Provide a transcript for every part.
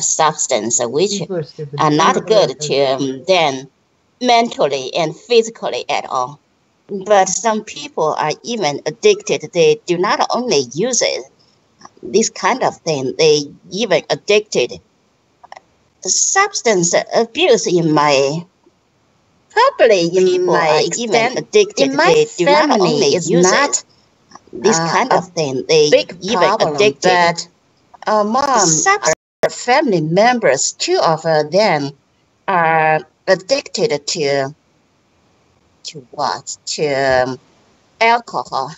substance which are not good to them mentally and physically at all. But some people are even addicted. They do not only use it, this kind of thing, they even addicted. Substance abuse in my probably in my extent, addicted. In my they do not only is use not it, this kind of thing. They big even problem, addicted. But among our family members, 2 of them are addicted to what? To alcohol.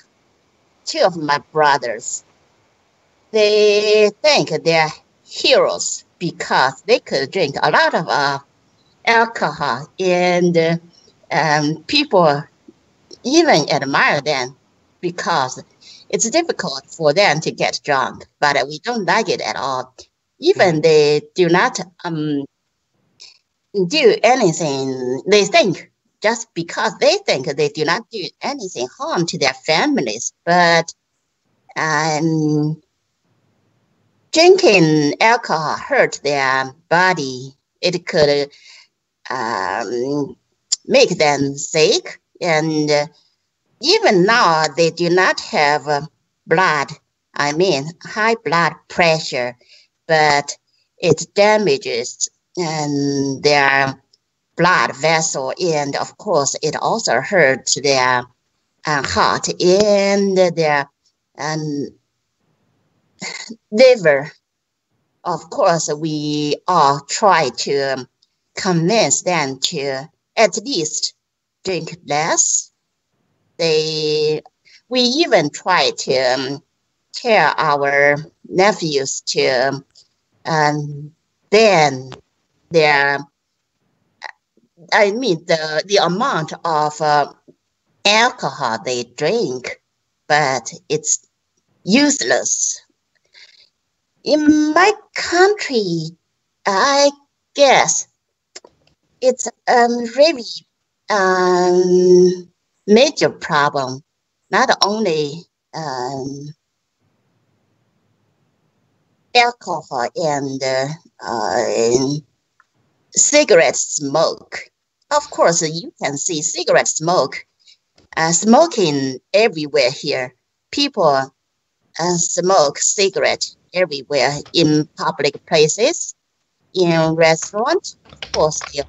2 of my brothers. They think they're heroes because they could drink a lot of alcohol, and people even admire them because it's difficult for them to get drunk, but we don't like it at all. Even they do not do anything. They think just because they think they do not do anything harm to their families, but drinking alcohol hurt their body. It could make them sick, and even now they do not have high blood pressure, but it damages their blood vessel, and of course it also hurts their heart and their liver. Of course, we all try to convince them to at least drink less. We even try to tell our nephews to ban their, the amount of alcohol they drink, but it's useless. In my country, I guess it's really major problem, not only alcohol and cigarette smoke. Of course, you can see cigarette smoke, smoking everywhere here. People smoke cigarette everywhere in public places, in restaurants. Of course, they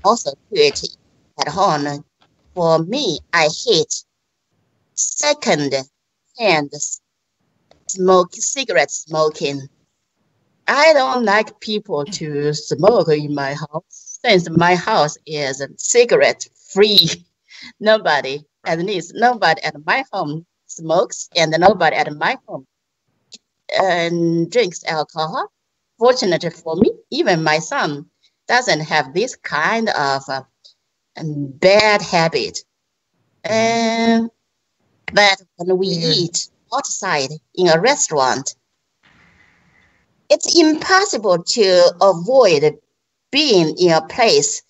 also do it at home. For me, I hate second-hand cigarette smoking. I don't like people to smoke in my house, since my house is cigarette free. Nobody, at least nobody at my home smokes, and nobody at my home drinks alcohol. Fortunately for me, even my son doesn't have this kind of bad habit. But when we eat outside in a restaurant, it's impossible to avoid being in a place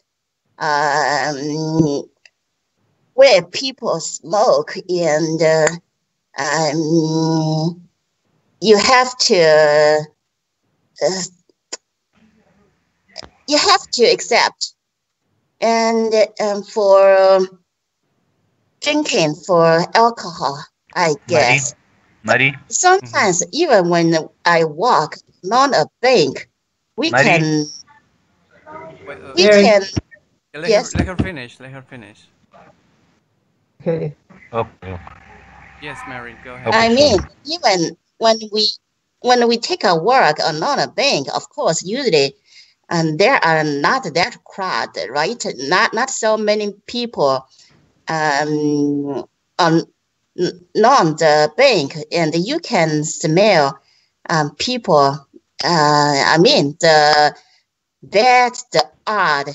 where people smoke, and you have to accept. And for drinking, for alcohol, I guess. Marie? Sometimes even when I walk on a bank, we Marie? can. Yes. Let her finish. Let her finish. Okay. Okay. Yes, Mary, go ahead. I mean, even when we take a walk on a bank, of course, usually, there are not that crowd, right? Not so many people on the bank, and you can smell people. The odd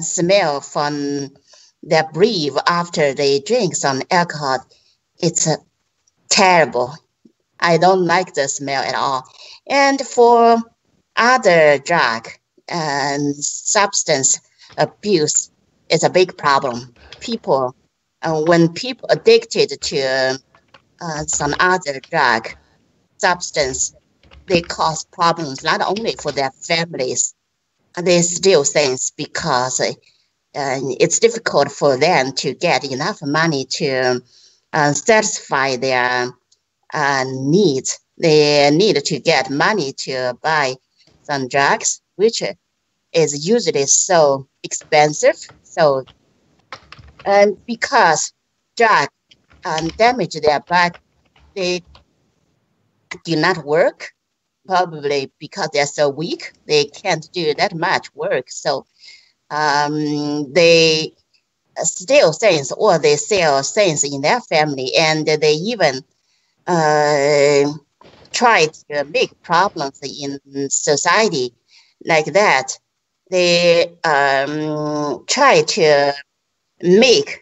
smell from their breath after they drink some alcohol. It's terrible. I don't like the smell at all. And for other drug and substance abuse, it's a big problem. People, when people addicted to some other drug, substance, they cause problems not only for their families, they steal things because it's difficult for them to get enough money to satisfy their needs. They need to get money to buy some drugs, which is usually so expensive. So, and because drugs damage their body, they do not work. Probably because they're so weak, they can't do that much work. So they steal things or they sell things in their family, and they even try to make problems in society like that. They try to make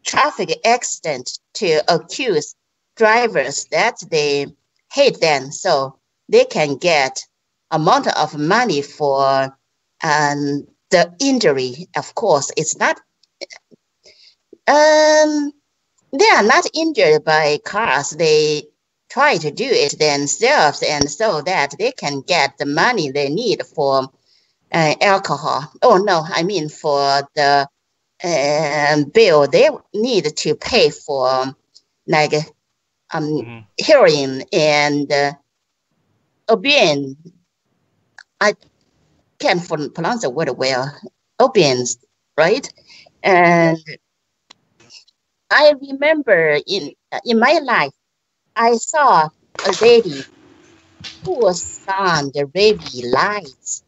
traffic accident to accuse drivers that they hate them, so they can get amount of money for the injury. Of course, it's not. They are not injured by cars. They try to do it themselves, and so that they can get the money they need for alcohol. Oh no, I mean for the bill they need to pay for, like heroin and opium. I can't pronounce the word well. Opiums, right? And I remember in my life, I saw a lady who was on the really lights.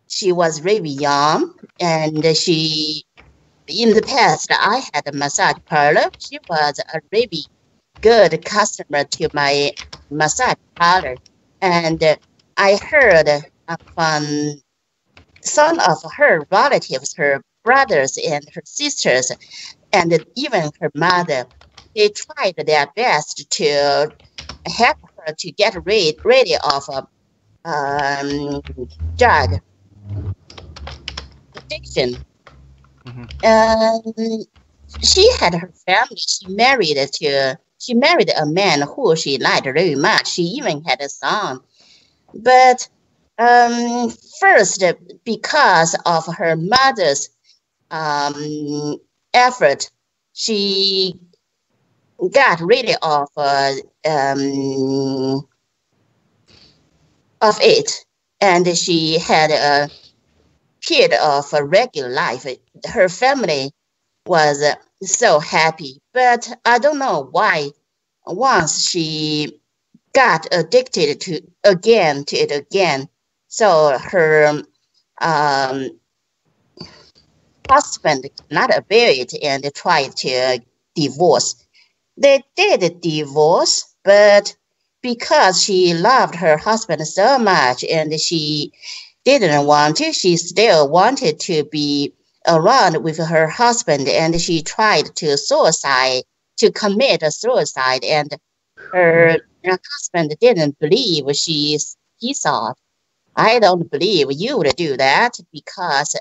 She was really young, and in the past, I had a massage parlor. She was a really good customer to my massage parlor, and I heard from some of her relatives, her brothers and her sisters, and even her mother, they tried their best to help her to get rid of drug addiction. She had her family. She married a man who she liked very much. She even had a son. But first, because of her mother's effort, she got rid of it, and she had a period of a regular life. Her family was so happy, but I don't know why. Once she got addicted to it again, so her husband cannot bear it and tried to divorce. They did divorce, but because she loved her husband so much and she didn't want to, she still wanted to be around with her husband, and she tried to commit a suicide, and her husband didn't believe he thought, I don't believe you would do that because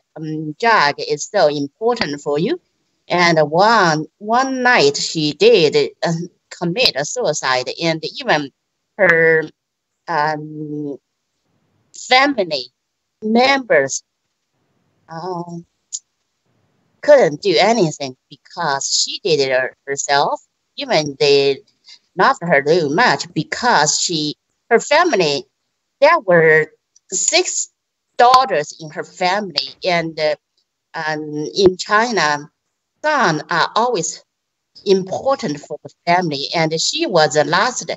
drug is so important for you. And one night she did commit a suicide, and even her family members couldn't do anything because she did it herself. Even they loved her very much because her family, there were 6 daughters in her family, and in China, sons are always important for the family, and she was the last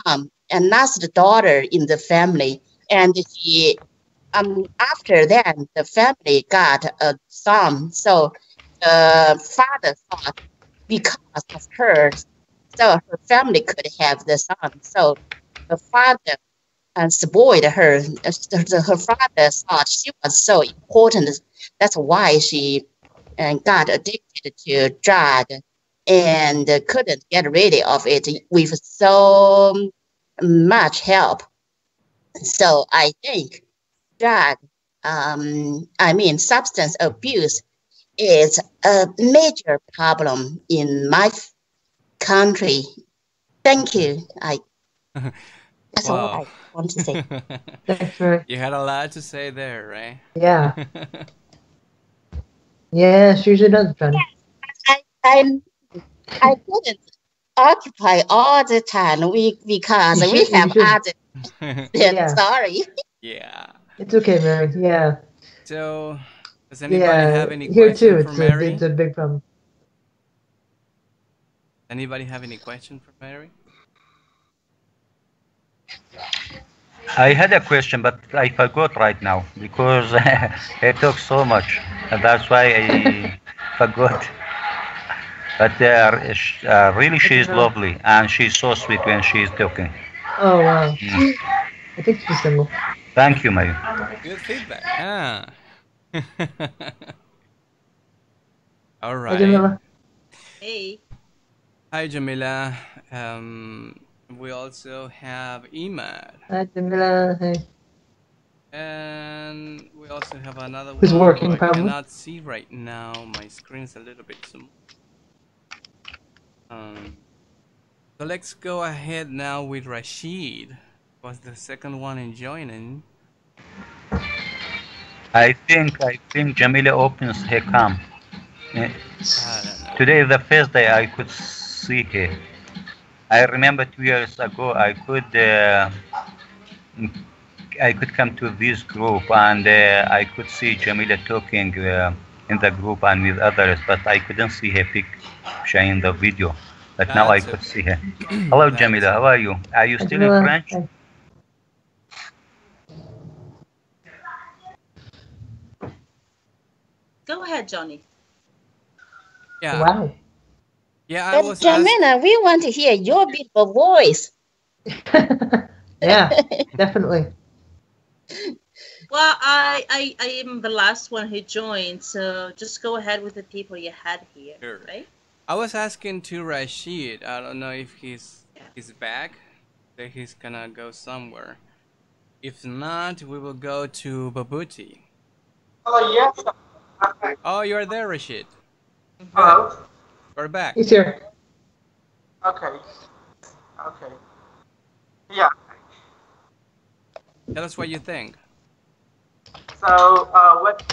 and last daughter in the family, and she after that the family got a son, so the father thought because of her, so her family could have the son, so the father spoiled her. Her father thought she was so important. That's why she got addicted to drug and couldn't get rid of it with so much help. So I think drug, substance abuse is a major problem in my country. Thank you. That's all I want to say. Thanks, Mary. You had a lot to say there, right? Yeah. Yeah, she usually does, Johnny. I couldn't occupy all the time because we have other. Yeah. Sorry. Yeah. It's okay, Mary. Yeah. So, does anybody have any Here question too, for Mary? it's a big problem. Anybody have any question for Mary? I had a question, but I forgot right now because I talk so much, and that's why I forgot. But really, she's lovely, and she's so sweet when she's talking. Oh, wow. I think she's single. Thank you, Mary. Good feedback. Ah. All right. Hi, Jamila. Hey. Hi, Jamila. We also have Imad. Hi, Jamila. Hey. And we also have another Who's one working, who I probably? cannot see right now. My screen's a little bit small. So let's go ahead now with Rashid. Was the second one in joining? I think Jamila opens her cam. Today is the first day I could see her. I remember 2 years ago I could come to this group and I could see Jamila talking in the group and with others, but I couldn't see her picture in the video. But now I could see her. Hello, Jamila. How are you? Are you still in French? Go ahead, Johnny. Yeah. Wow. Yeah, I was Jamila, we want to hear your beautiful voice. Yeah, definitely. Well, I am the last one who joined, so just go ahead with the people you had here, Sure. right? I was asking to Rashid. I don't know if he's back. That he's gonna go somewhere. If not, we will go to Babuti. Oh, yes. Okay. Oh, you're there, Rashid. Hello. We're back. He's here. Okay. Okay. Yeah. Tell us what you think. So, what's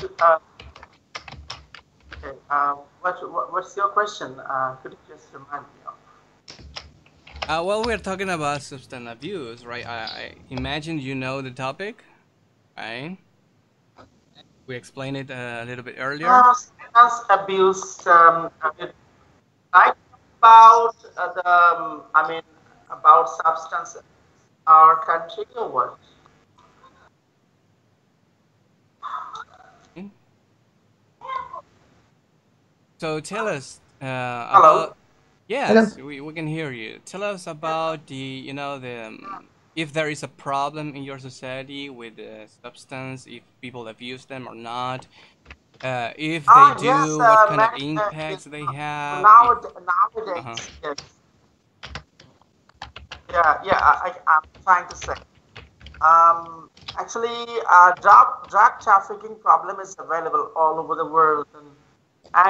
your question? Could you just remind me of? Well, we're talking about substance abuse, right? I imagine you know the topic, right? We explained it a little bit earlier. Substance abuse. Like about about substance in our country or what? So tell us Hello? about. Yes, we can hear you. Tell us about the if there is a problem in your society with the substance, if people abuse them or not. If they do, yes, what kind of impacts they have. Nowadays, yes. Yeah, I'm trying to say. Actually, drug trafficking problem is available all over the world, and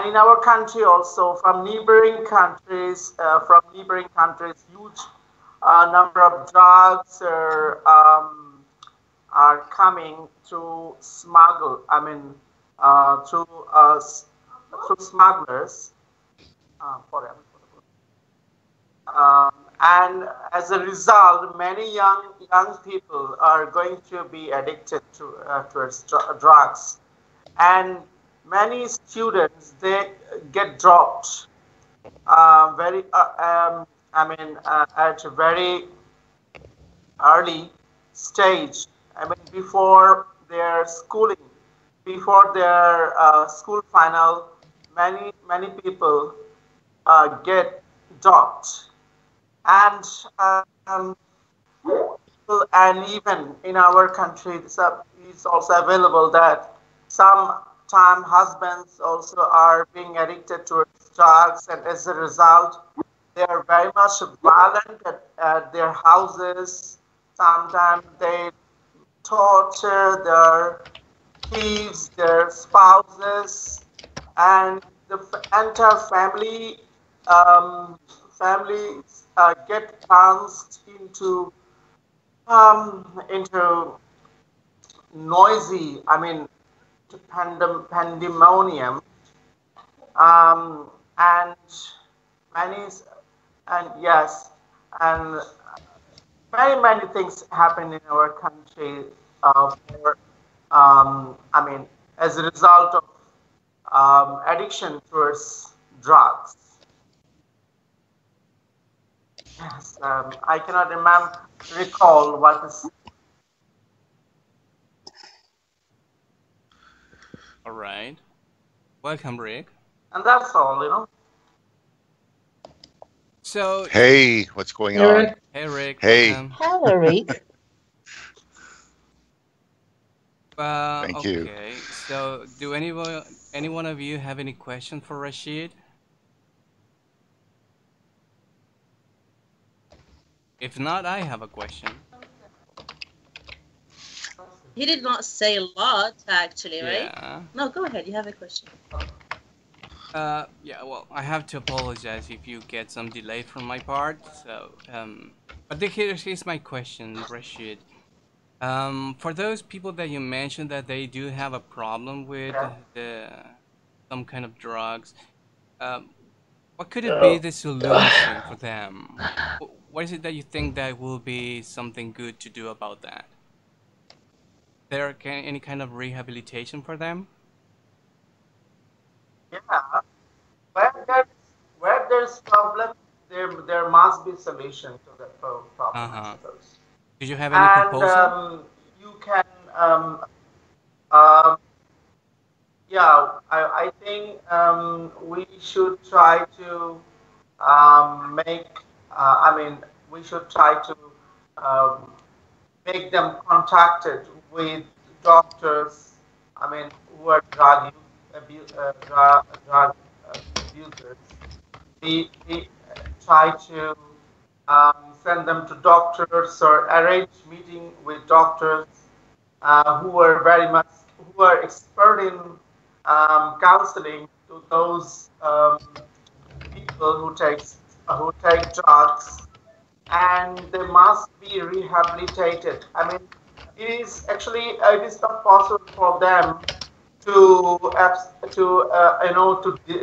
in our country also. From neighboring countries, huge number of drugs are coming to smuggle. Through smugglers. And as a result, many young people are going to be addicted towards drugs, and many students, they get dropped at a very early stage. Before their schooling, before their school final, many people get dropped. And even in our country, it's also available that some husbands also are being addicted to drugs, and as a result, they are very much violent at their houses. Sometimes they torture their thieves, their spouses, and the entire families get plunged into into noisy, to pandemonium, and many, and yes, and many things happen in our country for, as a result of addiction towards drugs. Yes, I cannot recall what is. All right. Welcome, Rick. And that's all. So. Hey, what's going on? Hey, Rick. Hey. Hello, Rick. Thank you. Okay. So, do any one of you have any question for Rashid? If not, I have a question. He did not say a lot, actually, right? Yeah. No, go ahead. You have a question. Yeah, well, I have to apologize if you get some delay from my part. So, but here's my question, Rashid. For those people that you mentioned that they do have a problem with some kind of drugs, what could it be the solution for them? What is it that you think that will be something good to do about that? There any kind of rehabilitation for them? Yeah, where there's problem, there must be solution to that problem, I suppose. Do you have any proposal? You can, yeah, I think we should try to we should try to make them contacted with doctors, who are drug abusers. We try to send them to doctors or arrange meeting with doctors who are expert in counseling to those people who take drugs, and they must be rehabilitated. It is not possible for them to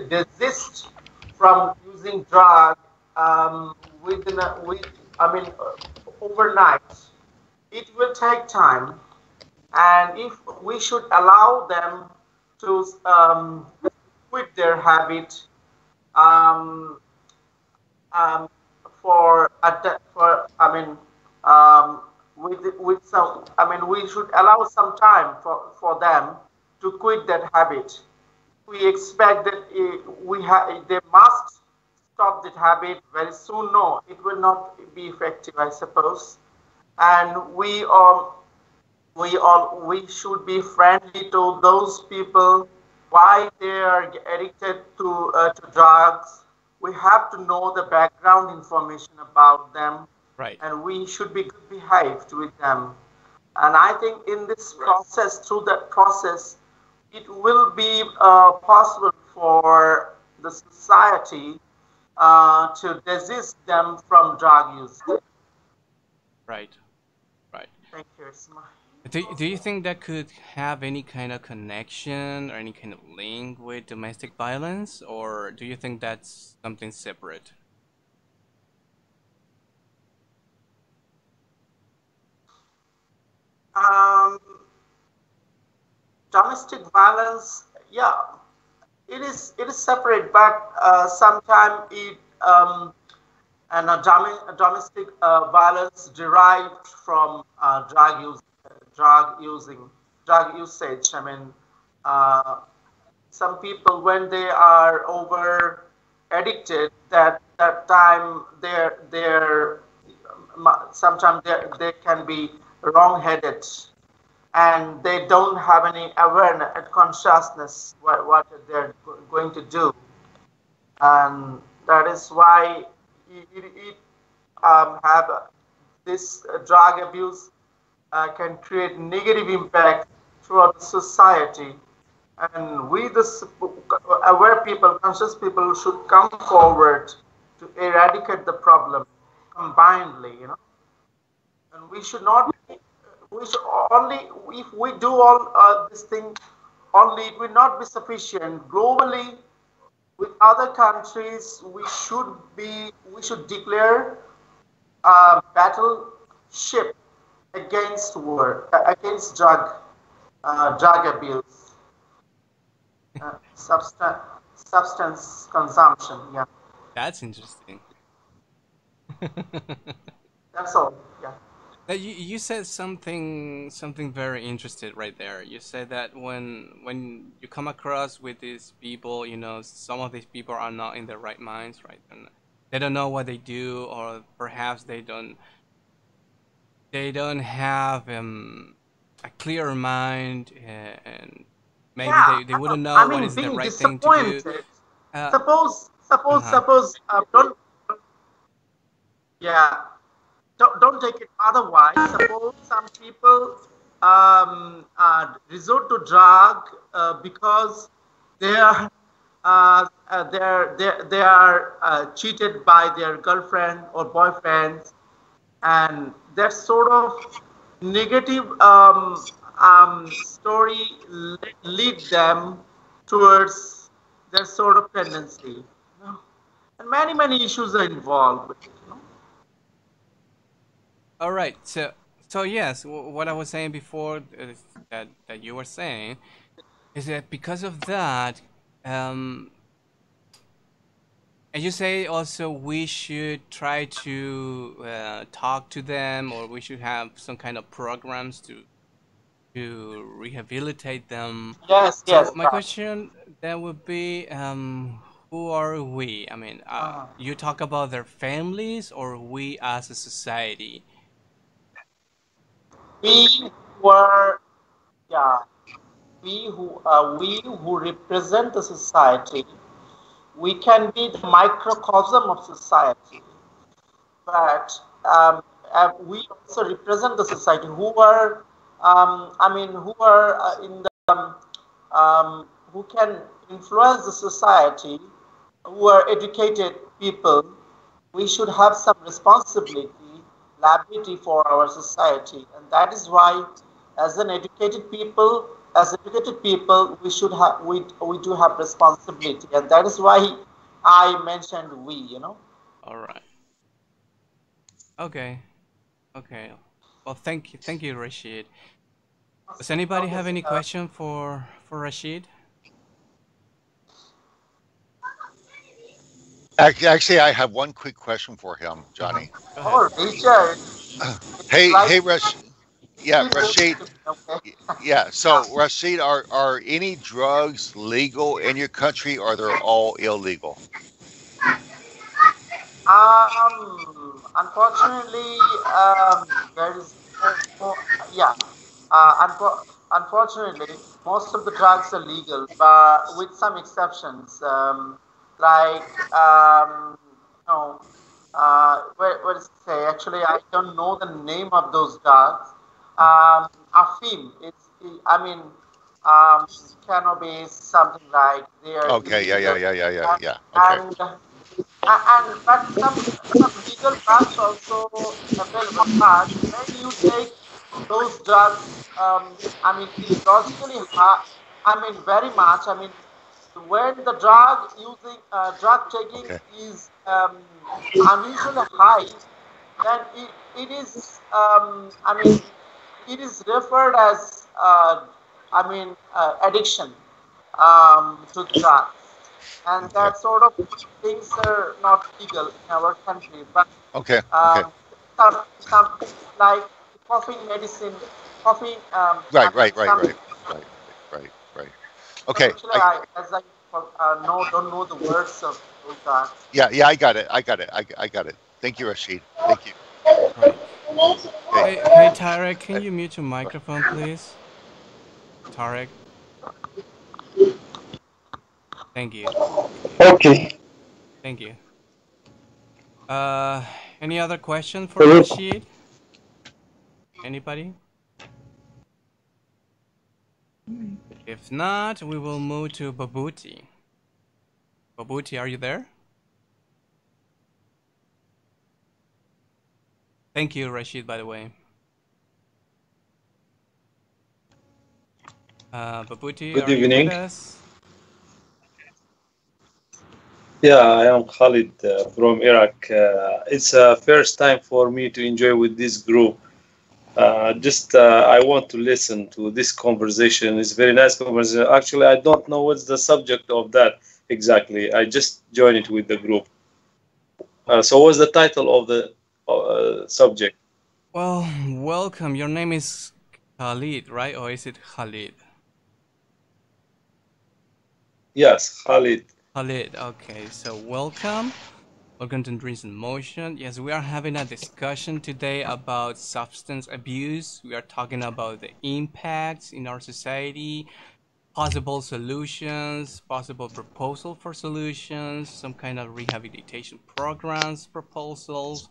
desist from using drug overnight. It will take time, and if we should allow them to quit their habit we should allow some time for them to quit that habit. We expect that they must stop that habit very soon. No, it will not be effective, I suppose. And we should be friendly to those people why they are addicted to drugs. We have to know the background information about them, right? And we should be good behaved with them. And I think in this process, through that process, it will be possible for the society to desist them from drug use. Right. Thank you, Ismail. Do you think that could have any kind of connection or any kind of link with domestic violence, or do you think that's something separate? Domestic violence, yeah, it is separate, but sometimes domestic violence derived from drug usage. Some people, when they are over addicted, that time they're sometimes they can be wrong-headed, and they don't have any awareness and consciousness what they're going to do, and that is why it have this drug abuse can create negative impact throughout the society, and we, the aware people, conscious people, should come forward to eradicate the problem combinedly. and we should not. We should only if we do all this thing. Only it will not be sufficient globally. With other countries, we should declare a battleship against against drug abuse, substance consumption. Yeah, That's interesting. that's all. Yeah. You said something very interesting right there. You said that when you come across with these people, you know, some of these people are not in their right minds, right? And they don't know what they do, or perhaps they don't have a clear mind, and maybe Yeah, they wouldn't I know what mean, is the being right thing to do. disappointed. Uh, uh-huh. Suppose, yeah, don't take it otherwise. Suppose some people resort to drug because they are they are cheated by their girlfriend or boyfriends, and that sort of negative story lead them towards that sort of tendency. And many issues are involved with it. All right. So yes, what I was saying before is that you were saying is that because of that, um, and you say also we should try to talk to them, or we should have some kind of programs to rehabilitate them. Yes, So yes, my question then would be, who are we? I mean, you talk about their families, or we as a society? we were, yeah, we who represent the society. We can be the microcosm of society, but we also represent the society who are, I mean, who are in the, who can influence the society, who are educated people. We should have some responsibility, liability for our society, and that is why, as an educated people, we should have, we do have responsibility, and that is why I mentioned we. You know. All right. Okay. Okay. Well, thank you, Rashid. Does anybody Okay, have any sir. question for Rashid? Actually, I have one quick question for him, Johnny. Go ahead. Oh, Richard, Hey, like Yeah, feel Rashid. okay. Yeah. So, Rashid, are any drugs legal in your country, or they're all illegal? Unfortunately, there is yeah. Unfortunately, most of the drugs are legal, but with some exceptions, like no, what does it say? Actually, I don't know the name of those drugs. Afim. I mean, um, cannabis, something like they are Okay. Yeah. Yeah. illegal, Yeah. Yeah. Yeah. and, Yeah. Okay. and but some legal drugs also available. But when you take those drugs, I mean, it's logically hard. I mean, very much. I mean, when the drug taking Okay. is unusually high, then it is. I mean, it is referred as. Addiction to drugs, and Okay. that sort of things are not legal in our country. But Okay. Okay. um, some like coughing medicine, coughing. Right. Right. Right. Some. Right. Right. Right. Right. Okay. Actually, I don't know the words of those drugs. Yeah. Yeah. I got it. I got it. I got it. Thank you, Rashid. Thank you. Right. Okay. Hey, Tarek, can you mute your microphone, please? Tarek, thank you. Okay. Thank you. Any other question for Rashid? Anybody? If not, we will move to Babuti. Babuti, are you there? Thank you, Rashid, by the way. Babuti, Good are you with evening. us? Yeah, I am Khalid from Iraq. It's a first time for me to enjoy with this group. I want to listen to this conversation. It's very nice conversation. Actually, I don't know what's the subject of that exactly. I just joined it with the group. So what's the title of the subject? Well, welcome. Your name is Khalid, right? Or is it Khalid? Yes, Khalid. Khalid, okay. So welcome. Welcome to Dreams in Motion. Yes, we are having a discussion today about substance abuse. We are talking about the impacts in our society, possible solutions, possible proposal for solutions, some kind of rehabilitation programs, proposals,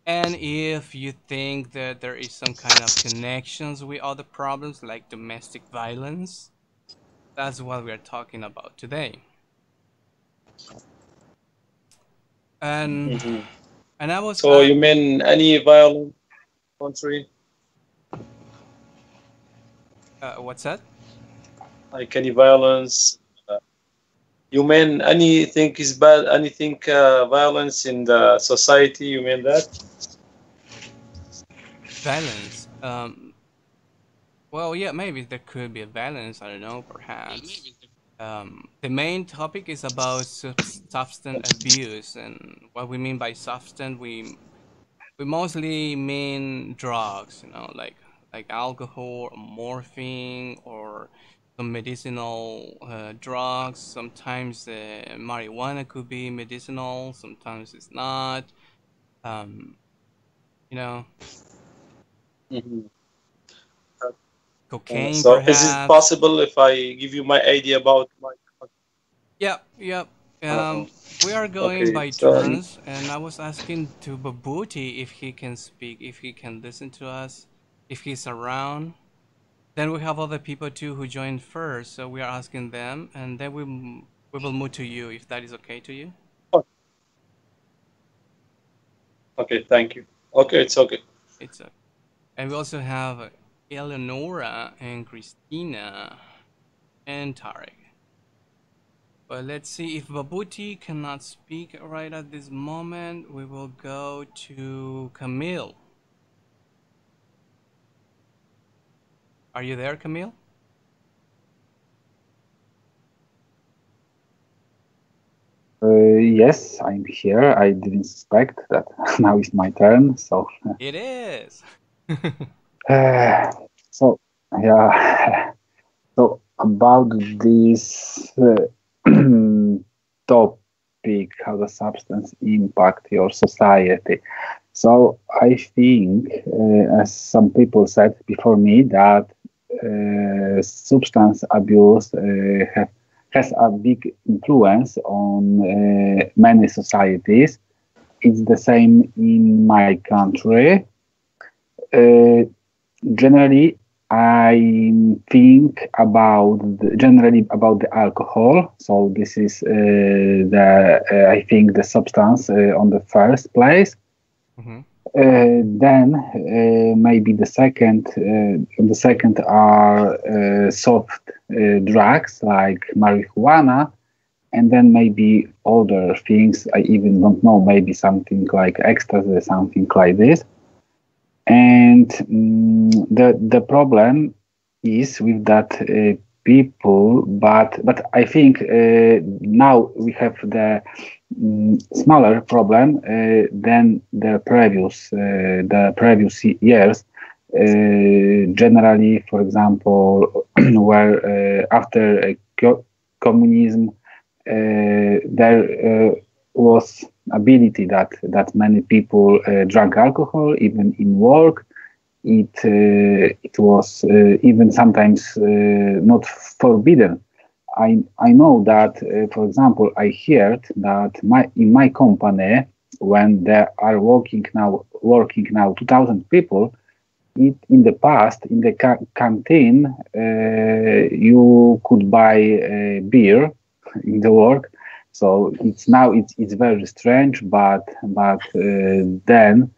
and if you think that there is some kind of connections with other problems like domestic violence, that's what we are talking about today. And Mhm. and I was So you mean any violent country? what's that? Like any violence? You mean anything is bad? Anything violence in the society? You mean that? Violence. Well, yeah, maybe there could be a balance. I don't know, perhaps. The main topic is about substance abuse, and what we mean by substance, we mostly mean drugs. You know, like alcohol, or morphine, or some medicinal drugs. Sometimes marijuana could be medicinal. Sometimes it's not. Um, you know, Mhm. cocaine, So is it perhaps. possible if I give you my idea about my? Yep, yep. Uh, We are going okay, by so turns, and I was asking to Babuti if he can speak, if he can listen to us, if he's around. Then we have other people too who joined first, so we are asking them, and then we will move to you if that is okay to you. okay, thank you. Okay, it's okay. It's okay. And we also have Eleonora and Christina and Tarek. But let's see if Babuti cannot speak right at this moment. We will go to Camille. Are you there, Camille? Yes, I'm here. I didn't suspect that now is my turn. So, It is. uh, so yeah. So about this topic, how the substance impact your society. So I think, as some people said before me, that substance abuse has a big influence on many societies. It's the same in my country. Uh, Generally, I think generally about the alcohol. So this is I think the substance on the first place. Mm-hmm. Then maybe the second are soft drugs like marijuana, and then maybe other things I even don't know. Maybe something like ecstasy, something like this. And the problem is with that people, but I think now we have the smaller problem than the previous years. Generally, for example, where after communism, there was ability that many people drank alcohol even in work. It was even sometimes not forbidden. I know that, for example, I heard that in my company, when there are working now 2,000 people, in the past in the canteen you could buy beer in the work. So it's very strange, but then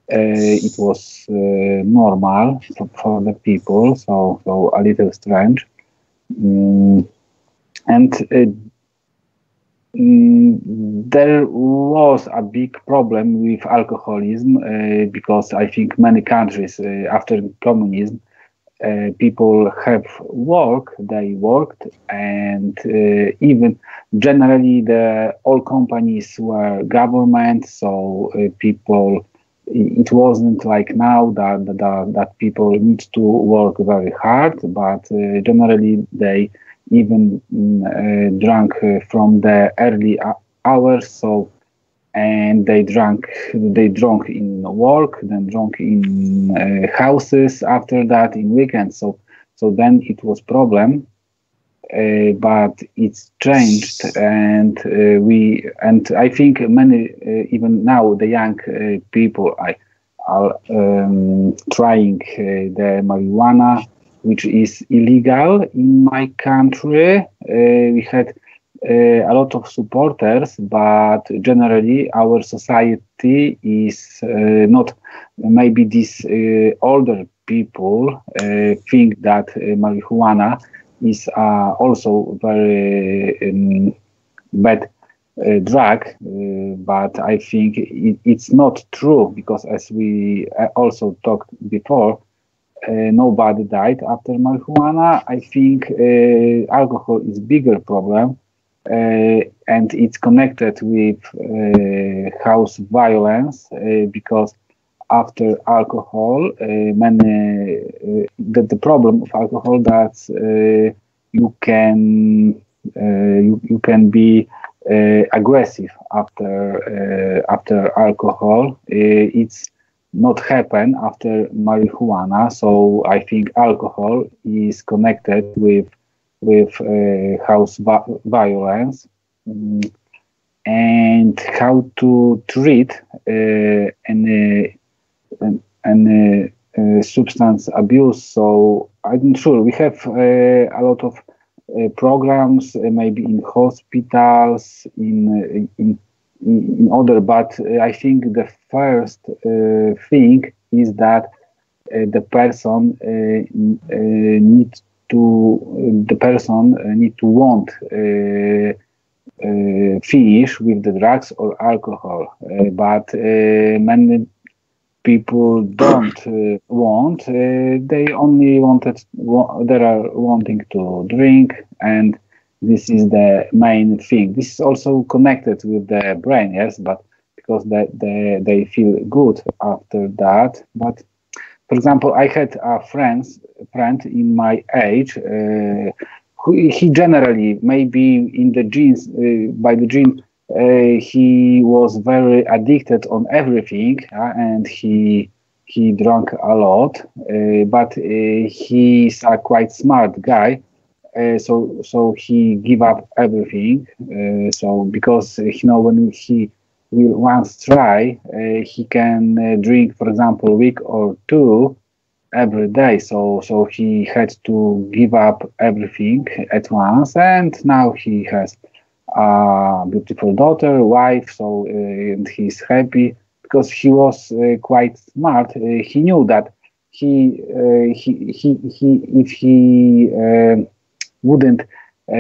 it was normal for the people. So a little strange. And there was a big problem with alcoholism because I think many countries after communism, people have they worked, and even generally all companies were government, so people, it wasn't like now that people need to work very hard, but generally they even drank from the early hours, so and they drank in work, then drank in houses after that in weekends, so then it was problem, but it's changed, and I think many even now the young people are trying the marijuana, which is illegal in my country. We had a lot of supporters, but generally our society is not. Maybe these older people think that marijuana is also very bad drug, but I think it's not true, because as we also talked before, nobody died after marijuana. I think alcohol is bigger problem, and it's connected with house violence, because after alcohol, the problem of alcohol that you can be aggressive after alcohol. It's not happen after marijuana, so I think alcohol is connected with house violence. And how to treat and substance abuse. So I'm sure we have a lot of programs, maybe in hospitals, in other. But I think the first thing is that the person need to want finish with the drugs or alcohol, but many people don't want. They only they are wanting to drink, and this is the main thing. This is also connected with the brain, yes, but because they feel good after that. But for example, I had a friend in my age. He generally, maybe in the genes, by the gene, he was very addicted on everything, and he drank a lot, but he's a quite smart guy, so he give up everything. So because when he will once try, he can drink, for example, a week or two every day. So he had to give up everything at once, and now he has a beautiful daughter, wife. So and he's happy because he was quite smart. He knew that he if he wouldn't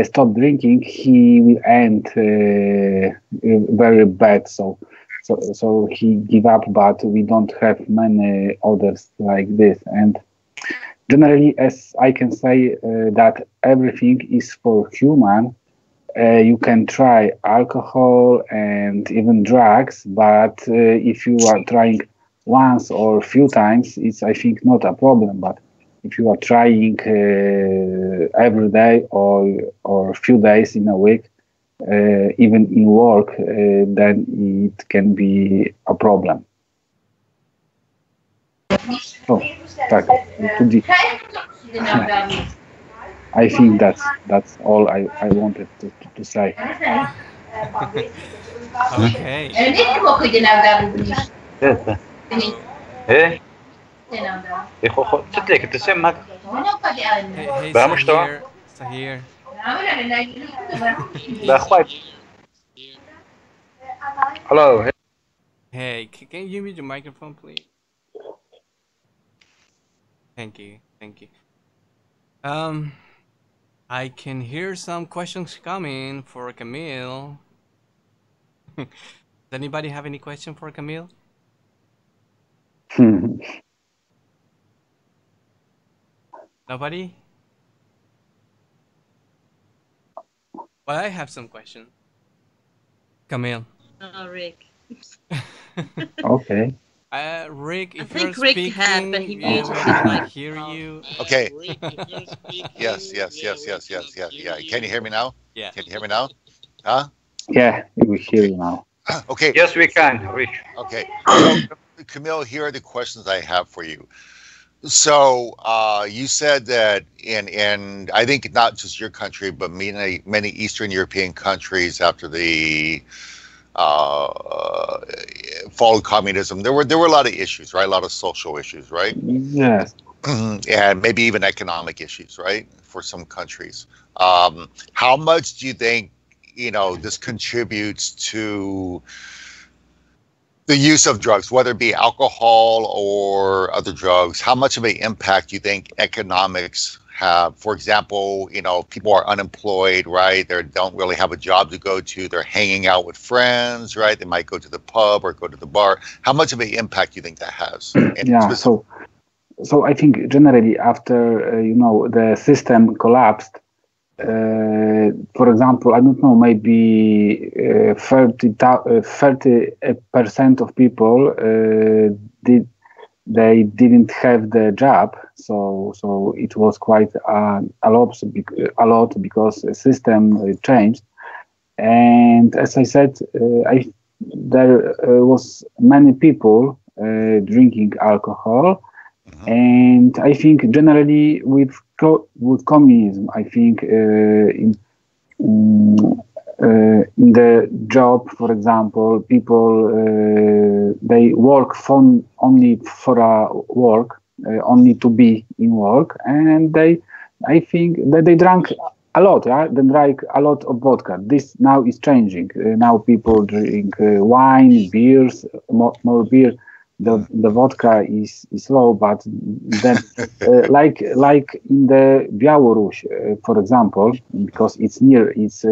stop drinking, he will end very bad. So he give up, but we don't have many others like this. And generally, as I can say, that everything is for human. You can try alcohol and even drugs, but if you are trying once or few times, it's, I think, not a problem. But if you are trying every day or few days in a week, even in work, then it can be a problem. So, tak, I think that's all I wanted to say. Okay. ايه تصدق كنت سمعت Hey, بقى مشتوى Sahir. بقى خواي hello. Hey, can you give me the microphone, please? Thank you. I can hear some questions coming for Camille. Does anybody have any question for Camille? Nobody? Well, I have some questions. Camille. Oh, Rick. Okay. Rick, if I think you're Rick speaking, had, but he yeah, muted we himself. cannot hear you. Okay. Yes. Yeah. Can you hear me now? Yeah. Can you hear me now? Huh? Yeah, we hear you now. Okay. Yes, we can, Rich. Okay. So, Camille, here are the questions I have for you. So you said that in I think not just your country, but many Eastern European countries after the fall of communism, there were a lot of issues, right? A lot of social issues, right? Yes. And maybe even economic issues, right? For some countries. How much do you think, this contributes to the use of drugs, whether it be alcohol or other drugs? How much of an impact do you think economics have? For example, people are unemployed, right? They don't really have a job to go to. They're hanging out with friends, right? They might go to the pub or go to the bar. How much of an impact do you think that has? Yeah. So I think generally after the system collapsed, for example, I don't know, maybe 30% of people didn't have the job, so it was quite a lot because the system changed. And as I said, there was many people drinking alcohol. And I think generally with communism, I think in the job, for example, people they work only for a work, only to be in work, and I think that they drank a lot. Yeah? They drank a lot of vodka. This now is changing. Now people drink wine, beers, more beer. The vodka is low, but then like in the Belarus, for example, because it's near, it's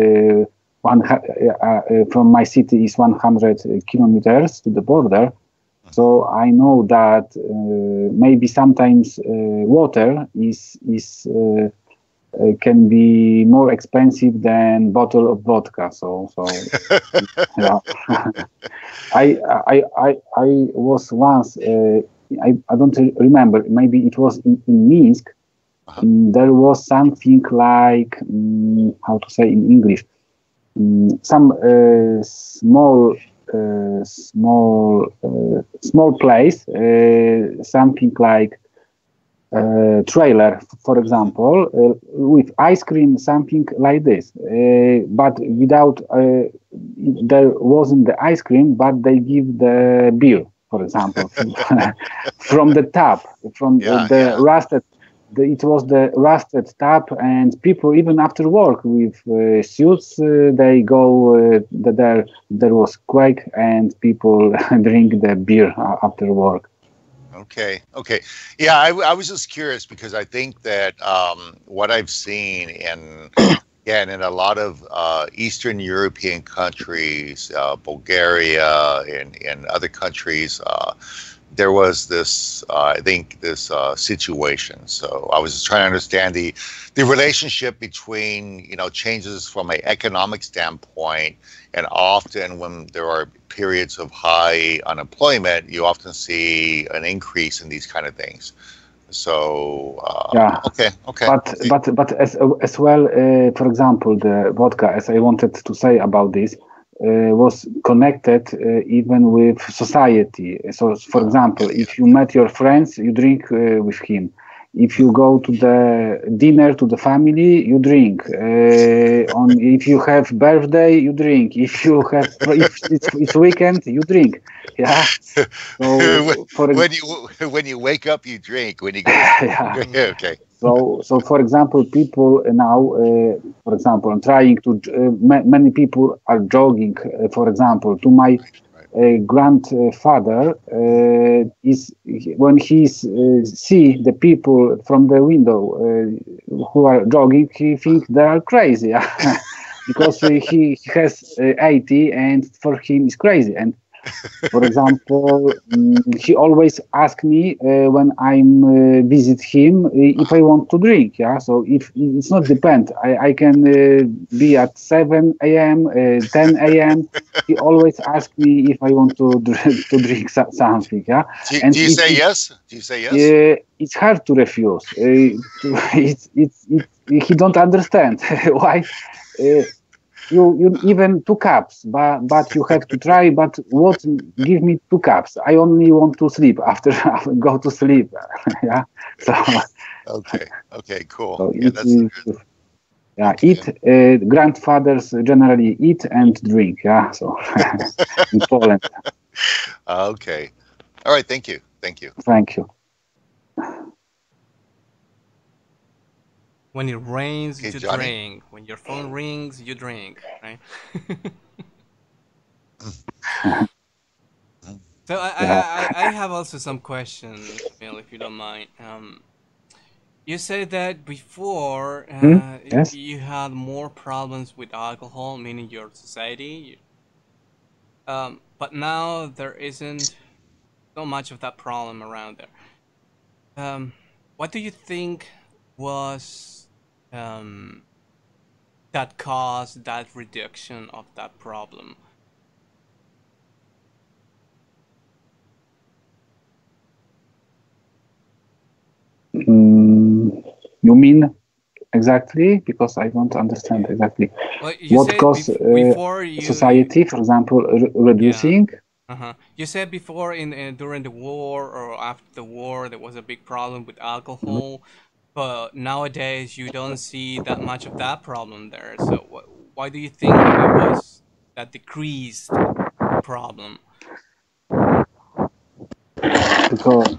from my city is 100 kilometers to the border. So I know that maybe sometimes water can be more expensive than bottle of vodka. So yeah. I was once I don't remember, maybe it was in Minsk. There was something like how to say in English, some small place, something like trailer, for example, with ice cream, something like this, but without there wasn't the ice cream, but they give the beer, for example, from the tap, from rusted. It was the rusted tap, and people even after work with suits, they go there was quake, and people drink the beer after work. Okay. Yeah, I was just curious because I think that what I've seen in a lot of Eastern European countries, Bulgaria and other countries, there was this, I think, this situation. So I was just trying to understand the relationship between, changes from an economic standpoint, and often when there are periods of high unemployment, you often see an increase in these kind of things. So yeah. Okay. But as well, for example, the vodka, as I wanted to say about this, was connected even with society. So, for example, if you met your friends, you drink with him. If you go to the dinner to the family, you drink. If you have birthday, you drink. If it's weekend, you drink. Yeah. So when you wake up, you drink. When you go, yeah. Okay. So for example, people now, for example, I'm trying to. Many people are jogging. For example, to my grandfather is when he see the people from the window who are jogging, he think they are crazy because he has 80 and for him is crazy. And for example, he always asks me when I'm visit him if I want to drink. Yeah, so if it's not depend, I can be at 7 a.m., 10 a.m. He always asks me if I want to drink something. Yeah, do you say yes? Do you say yes? It's hard to refuse. He don't understand why. You even 2 cups, but you have to try. But what? Give me 2 cups. I only want to sleep after go to sleep. Yeah. So. Okay. Cool. So yeah, that's good. Yeah. Okay. Grandfathers generally eat and drink. Yeah. So in Poland. Okay. All right. Thank you. Thank you. When it rains, you drink. When your phone rings, you drink, right? So I have also some questions, Phil, if you don't mind. You said that before yes. you had more problems with alcohol, meaning your society. But now there isn't so much of that problem around there. What do you think was that caused that reduction of that problem? You mean exactly? Because I don't understand exactly what caused society, for example, reducing. Yeah. You said before during the war or after the war there was a big problem with alcohol, but nowadays you don't see that much of that problem there. So why do you think it was that decreased the problem? Because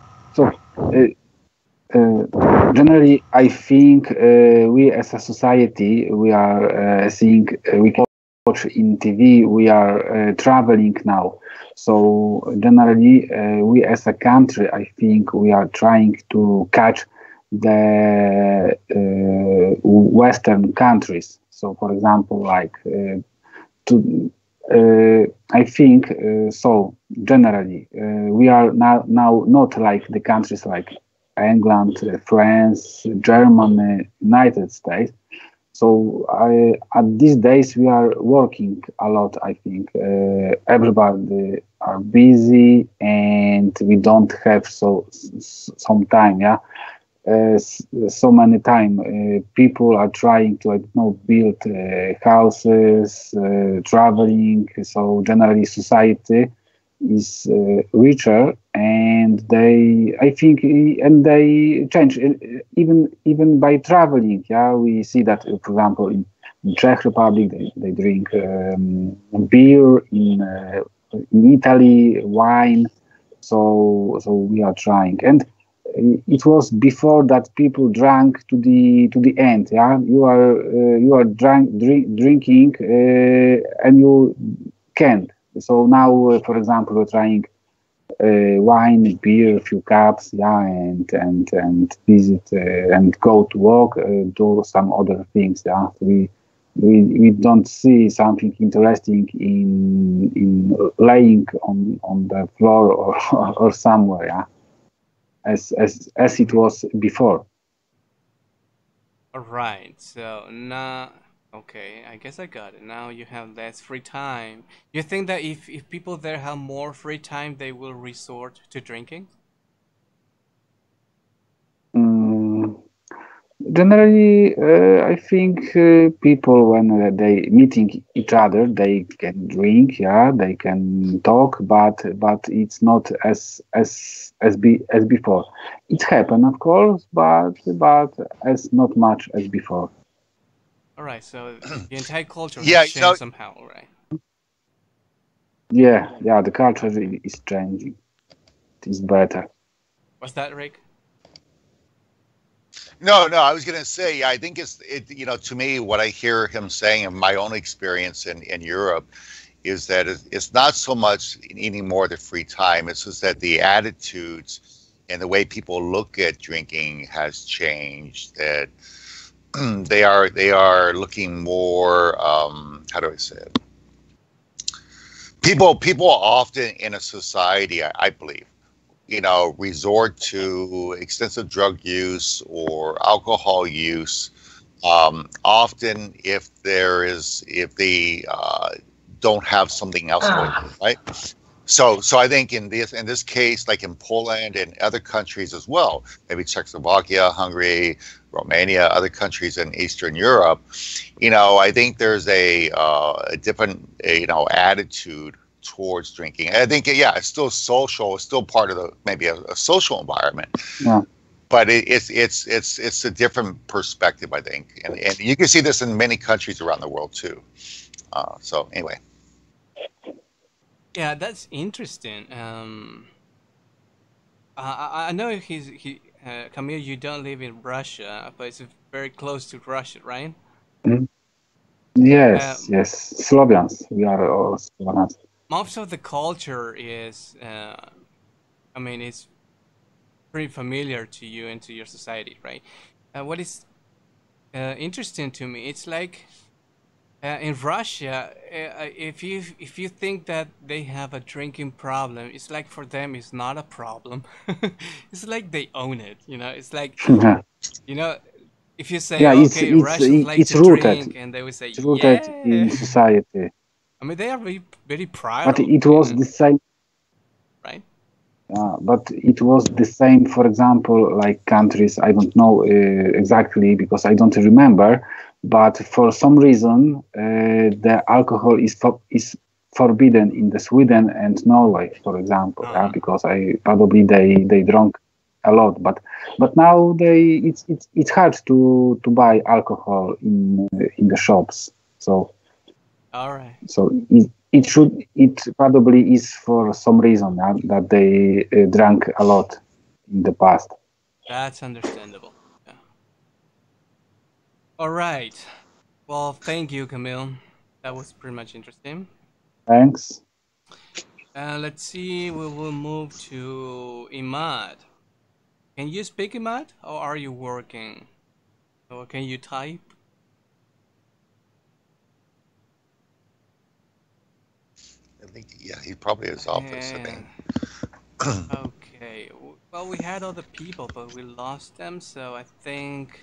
generally, I think we as a society, we are seeing, we can watch in TV, we are traveling now. So generally, we as a country, I think we are trying to catch the Western countries. So, for example, like I think so. Generally, we are now not like the countries like England, France, Germany, United States. So at these days we are working a lot. I think everybody are busy and we don't have some time. Yeah. So many time people are trying to build houses, traveling. So generally society is richer, and I think they change even by traveling. Yeah, we see that for example in Czech Republic they drink beer, in Italy wine. So we are trying, and it was before that people drank to the end. Yeah, you are drinking and you can't. So now, for example, we're trying wine, beer, a few cups, yeah, and visit and go to work, do some other things. Yeah, we don't see something interesting in laying on the floor or somewhere. Yeah, as it was before. All right. So now. Okay, I guess I got it. Now you have less free time. You think that if people there have more free time, they will resort to drinking? Generally, I think people when they meeting each other, they can drink, yeah, they can talk, but it's not as before. It happened, of course, but as not much as before. All right, so the entire culture has changed somehow, right? Yeah, the culture is changing. It is better. What's that, Rick? No, I was going to say, I think to me, what I hear him saying in my own experience in Europe is that it's not so much anymore the free time. It's just that the attitudes and the way people look at drinking has changed. That they are looking more. How do I say it? People often in a society, I believe, resort to extensive drug use or alcohol use. Often, if they don't have something else going on, right? So I think in this case, like in Poland and other countries as well, maybe Czechoslovakia, Hungary, Romania, other countries in Eastern Europe, I think there's a different attitude towards drinking. And I think it's still social, it's still part of maybe a social environment. Yeah. But it's a different perspective, I think, and you can see this in many countries around the world too. So anyway. Yeah, that's interesting. I know Camille, you don't live in Russia, but it's very close to Russia, right? Mm-hmm. Yes, yes, Slovians. We are all Slovians. Most of the culture is, it's pretty familiar to you and to your society, right? What is interesting to me, it's like in Russia, if you think that they have a drinking problem, it's like for them it's not a problem. It's like they own it, It's like, if you say, okay, Russians like to drink, and they would say, it's rooted in society. They are very, very proud. But it was the same, right? But it was the same, for example, like countries, I don't know exactly because I don't remember, but for some reason the alcohol is forbidden in the Sweden and Norway, for example, because probably they drank a lot, but now it's hard to buy alcohol in the shops. So all right. So it probably is for some reason that they drank a lot in the past. That's understandable. Yeah. All right. Well, thank you, Camille. That was pretty much interesting. Thanks. Let's see. We will move to Imad. Can you speak, Imad, or are you working? Or can you type? I think, he probably is office, I think. Okay. Well, we had other people, but we lost them, so I think...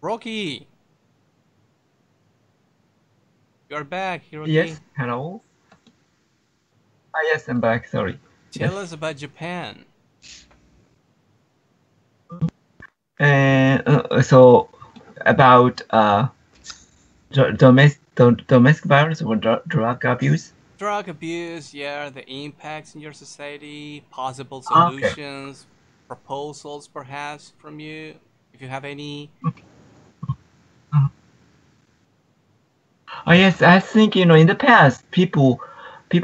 Rocky! You're back, Hiroki. Yes, hello. Yes, I'm back, sorry. Tell us about Japan. So, about domestic violence or drug abuse? Drug abuse, yeah, the impacts in your society, possible solutions, proposals perhaps from you, if you have any. Yes, I think, in the past, people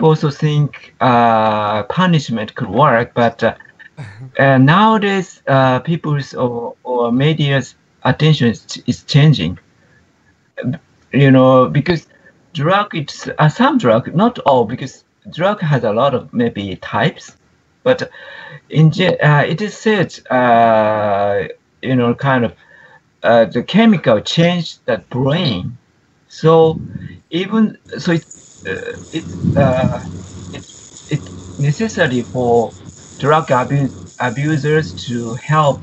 also think punishment could work, but nowadays, people's or media's attention is changing. Because some drug, not all, because drug has a lot of maybe types, but it is said, kind of the chemical change the brain. So it's necessary for drug abusers to help,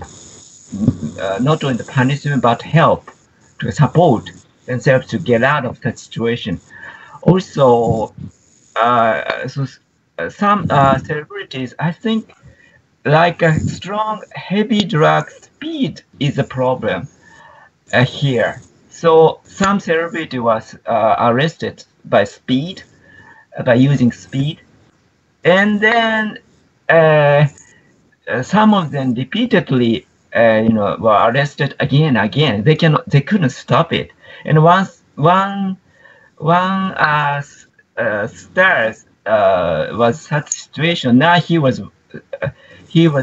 not only the punishment, but help to support themselves to get out of that situation. Also, some celebrities, I think, like a strong, heavy drug speed is a problem here. So some celebrity was arrested by speed, by using speed, and then some of them repeatedly, were arrested again and again. They couldn't stop it. And one stars was such situation. Now he was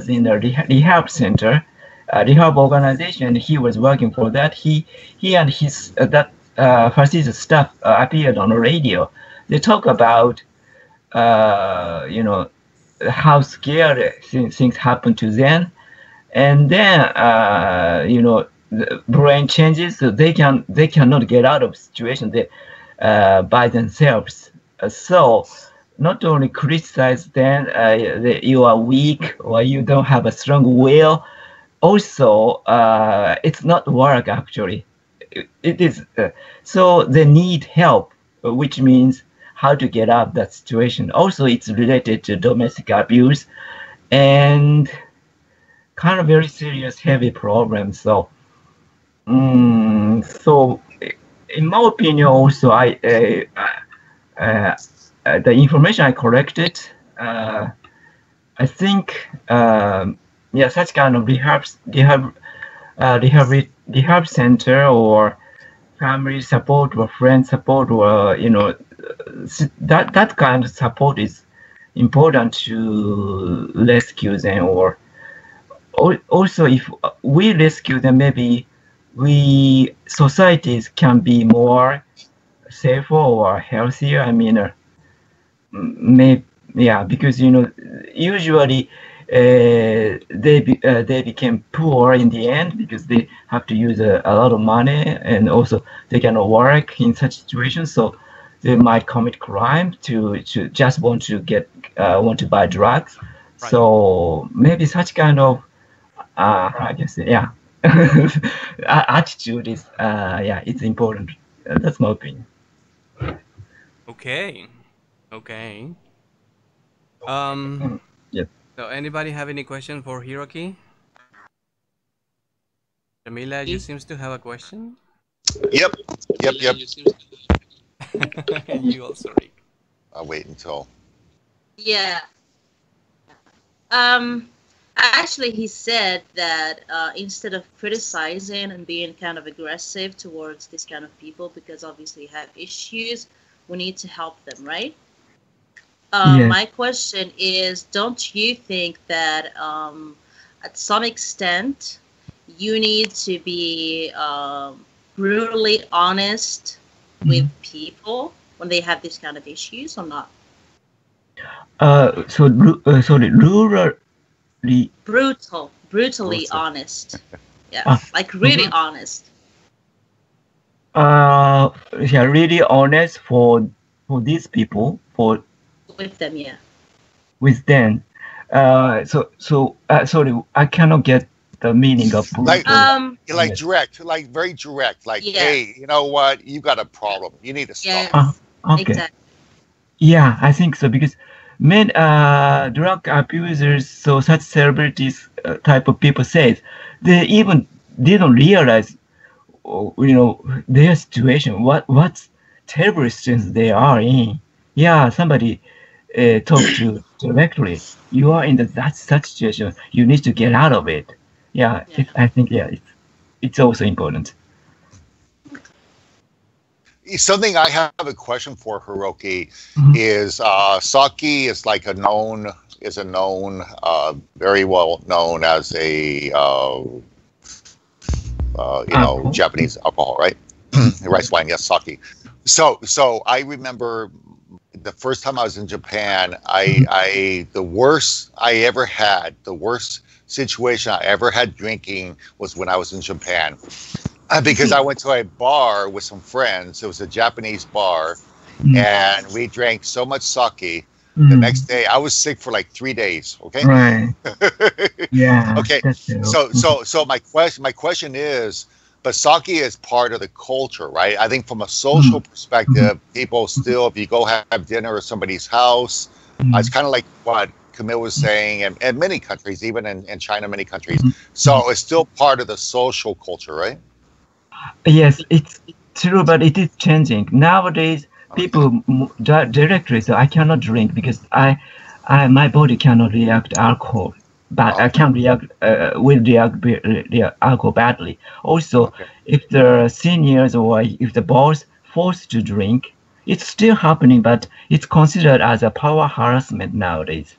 in a rehab center, rehab organization. He was working for that. He and his that fascist stuff appeared on the radio. They talk about, you know, how scared things happen to them, and then you know, the brain changes, so they cannot get out of situation by themselves. So not only criticize them that you are weak or you don't have a strong will, also it's not work actually. It is so they need help, which means how to get out of that situation. Also, it's related to domestic abuse and kind of very serious, heavy problem. So, so in my opinion, also the information I collected, I think, yeah, such kind of rehab center or family support or friend support, or you know, that kind of support is important to rescue them. Or also, if we rescue them, maybe societies can be more safer or healthier. I mean, yeah, because you know, usually they became poor in the end because they have to use a lot of money, and also they cannot work in such situations. So they might commit crime to just want to buy drugs. Right. So maybe such kind of I guess, yeah, attitude is yeah, it's important. That's my opinion. Okay. Yeah. So anybody have any question for Hiroki? Jamila, you seems to have a question. Yep. You also, Rick. I'll wait until. Yeah. Actually, he said that instead of criticizing and being kind of aggressive towards this kind of people, because obviously have issues, we need to help them, right? Yes. My question is, don't you think that at some extent you need to be brutally honest with people when they have this kind of issues, or not? Sorry, brutally honest. Yeah, like really honest. Yeah, really honest for these people, for with them, yeah. With them. Sorry, I cannot get the meaning of brutal. Like direct, like very direct, like, yeah. Hey, you know what? You got a problem. You need to stop. Yes, okay. Exactly. Yeah, I think so, because many drug abusers, so such celebrities type of people says, they don't realize, you know, their situation, what's terrible situations they are in. Yeah, somebody talk to directly. You are in such situation. You need to get out of it. Yeah. I think it's also important. Something I have a question for Hiroki is sake is like a known very well known as a you know, Japanese alcohol, right? Rice wine, yes, sake. So I remember the first time I was in Japan, the worst situation I ever had drinking was when I was in Japan. Because I went to a bar with some friends. It was a Japanese bar, and we drank so much sake. The next day, I was sick for like 3 days. Okay. Right. Yeah. Okay. So my question is, but sake is part of the culture, right? I think from a social perspective, people still, if you go have dinner at somebody's house, it's kind of like what Camille was saying, and many countries, even in China, many countries. So it's still part of the social culture, right? Yes, it's true, but it is changing nowadays. People directly, so I cannot drink because my body cannot react to alcohol, but I can react alcohol badly. Also, if the seniors or if the boss forced to drink, it's still happening, but it's considered as a power harassment nowadays.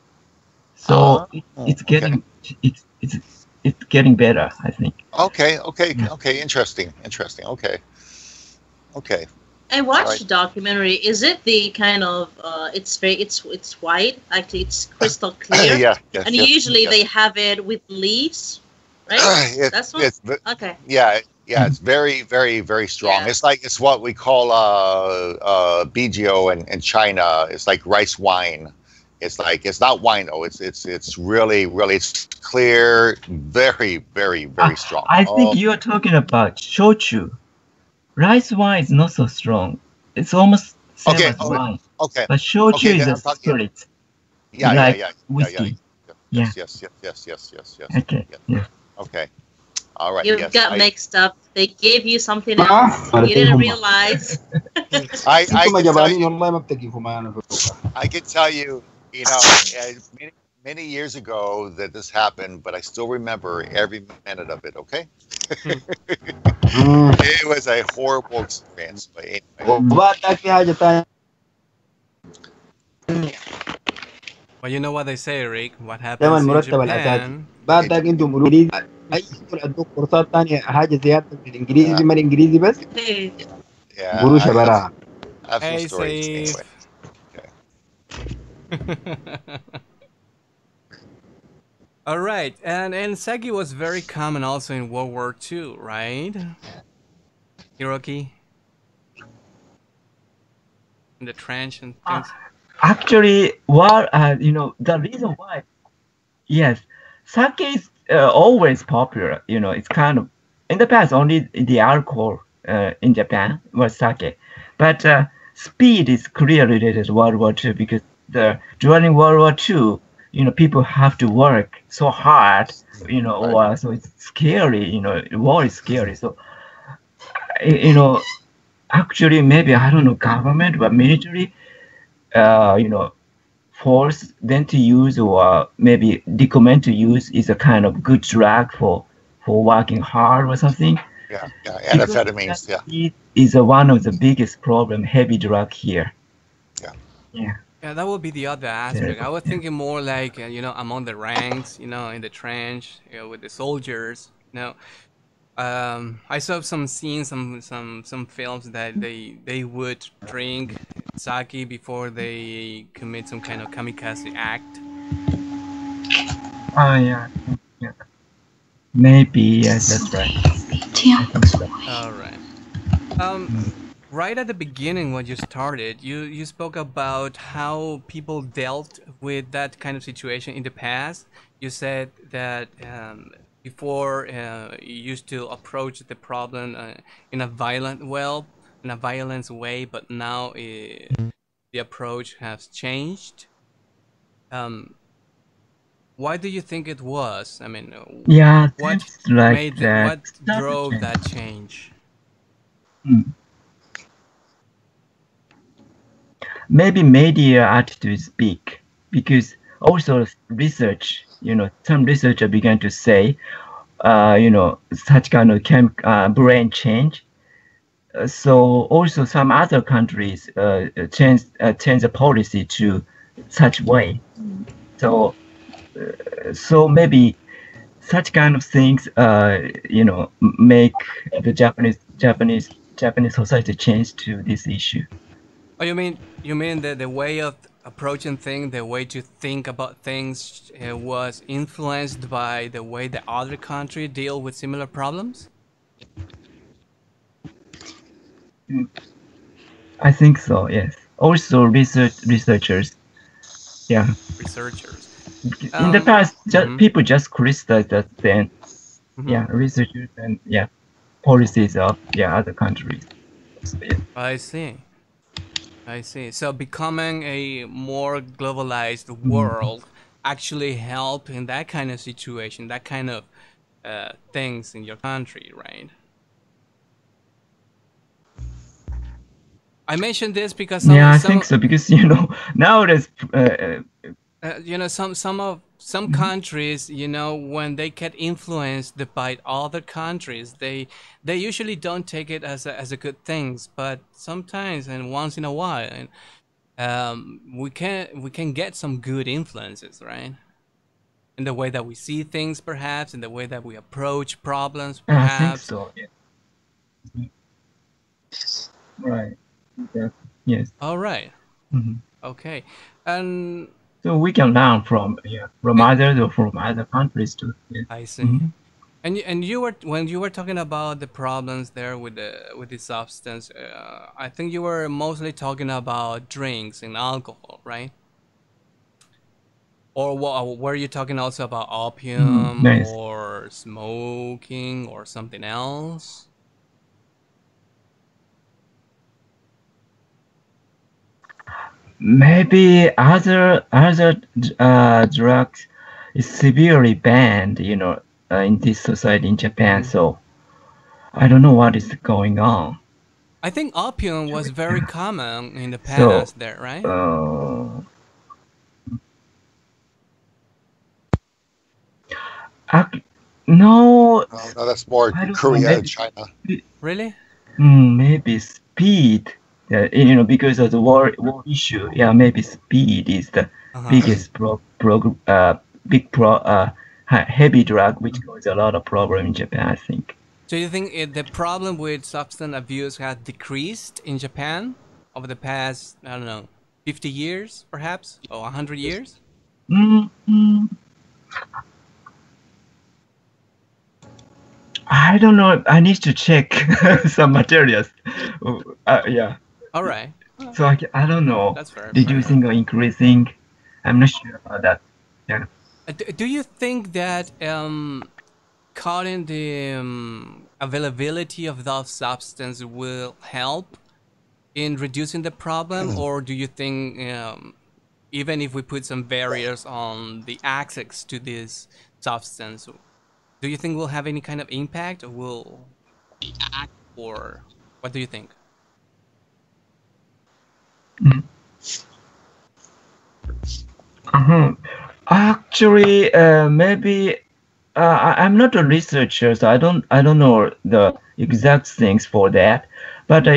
So it's getting it's getting better, I think. Okay. Interesting. Okay. Okay. I watched the documentary. Is it the kind of it's white, actually it's crystal clear? Yeah. Yes. And Yes, usually yes. they have it with leaves, right? That's what. Okay. Yeah. It's very, very, very strong. Yeah. It's what we call BGO in China. It's like rice wine. It's not wine though. It's really, really, it's clear, very, very, very strong. I think you're talking about shochu. Rice wine is not so strong. It's almost same as wine. Okay. But shochu is a spirit. Like whiskey. Yes. Okay. Yeah. Okay. All right. You got mixed up. They gave you something else. You didn't realize. I can tell you, many years ago that this happened, but I still remember every minute of it. Okay. It was a horrible experience. But anyway. Well, you know what they say, Rick. What happens in Japan? Yeah. I have some stories anyway. All right, and Sagi was very common also in World War II, right? Hiroki? In the trench and things? Actually, the reason why, yes, sake is always popular. It's kind of, in the past, only the alcohol in Japan was sake. But speed is clearly related to World War II because during World War II, people have to work so hard, so it's scary, war is scary. So, actually, maybe, I don't know, government, but military, force them to use or maybe recommend to use is a kind of good drug for working hard or something. Yeah, amphetamines, It is one of the biggest problem, heavy drug here. Yeah, that would be the other aspect. I was thinking more like, among the ranks, in the trench, with the soldiers, I saw some scenes, some films that they would drink sake before they commit some kind of kamikaze act. Oh yeah. Maybe yes, that's right. All right. Right at the beginning when you started, you spoke about how people dealt with that kind of situation in the past. You said that before you used to approach the problem in a violent way, but now the approach has changed. Why do you think it was? I mean, what drove that change? Maybe media attitude is big because also research, some researcher began to say, such kind of brain change. So also some other countries change the policy to such way. So maybe such kind of things, make the Japanese society change to this issue. Oh, you mean that the way of approaching things, the way to think about things, was influenced by the way the other country deal with similar problems? I think so. Yes. Also, researchers. Yeah. Researchers. In the past, people just criticized that. Then, yeah, researchers and policies of other countries. So, yeah. I see. So becoming a more globalized world actually help in that kind of situation, that kind of things in your country, right? I mentioned this because I think so because nowadays. Some countries, when they get influenced by other countries, they usually don't take it as a good things, but sometimes and once in a while, we can get some good influences, right? In the way that we see things, perhaps, in the way that we approach problems, perhaps. I think so. Yeah. Right. Yeah. Yes. All right. Mhm. Okay. And So we can learn from others or from other countries too. Yes. I see. Mhm. And you were when you were talking about the problems there with the substance, I think you were mostly talking about drinks and alcohol, right? Or were you talking also about opium Nice. or smoking or something else? Maybe other drugs is severely banned, in this society in Japan. So I don't know what is going on. I think opium was very common in the So, past there, right? No, No, that's more Korea and China. Really? Maybe speed. Because of the war issue. Yeah, maybe speed is the biggest heavy drug which causes a lot of problem in Japan, I think. So you think the problem with substance abuse has decreased in Japan over the past, I don't know, 50 years perhaps, or 100 years? I don't know. I need to check some materials. Yeah. All right. So I don't know. That's fair. Reducing or increasing? I'm not sure about that. Yeah. Do you think that cutting the availability of that substance will help in reducing the problem, or do you think even if we put some barriers on the access to this substance, do you think we'll have any kind of impact, or will act, or what do you think? Actually, maybe I'm not a researcher, so I don't know the exact things for that. But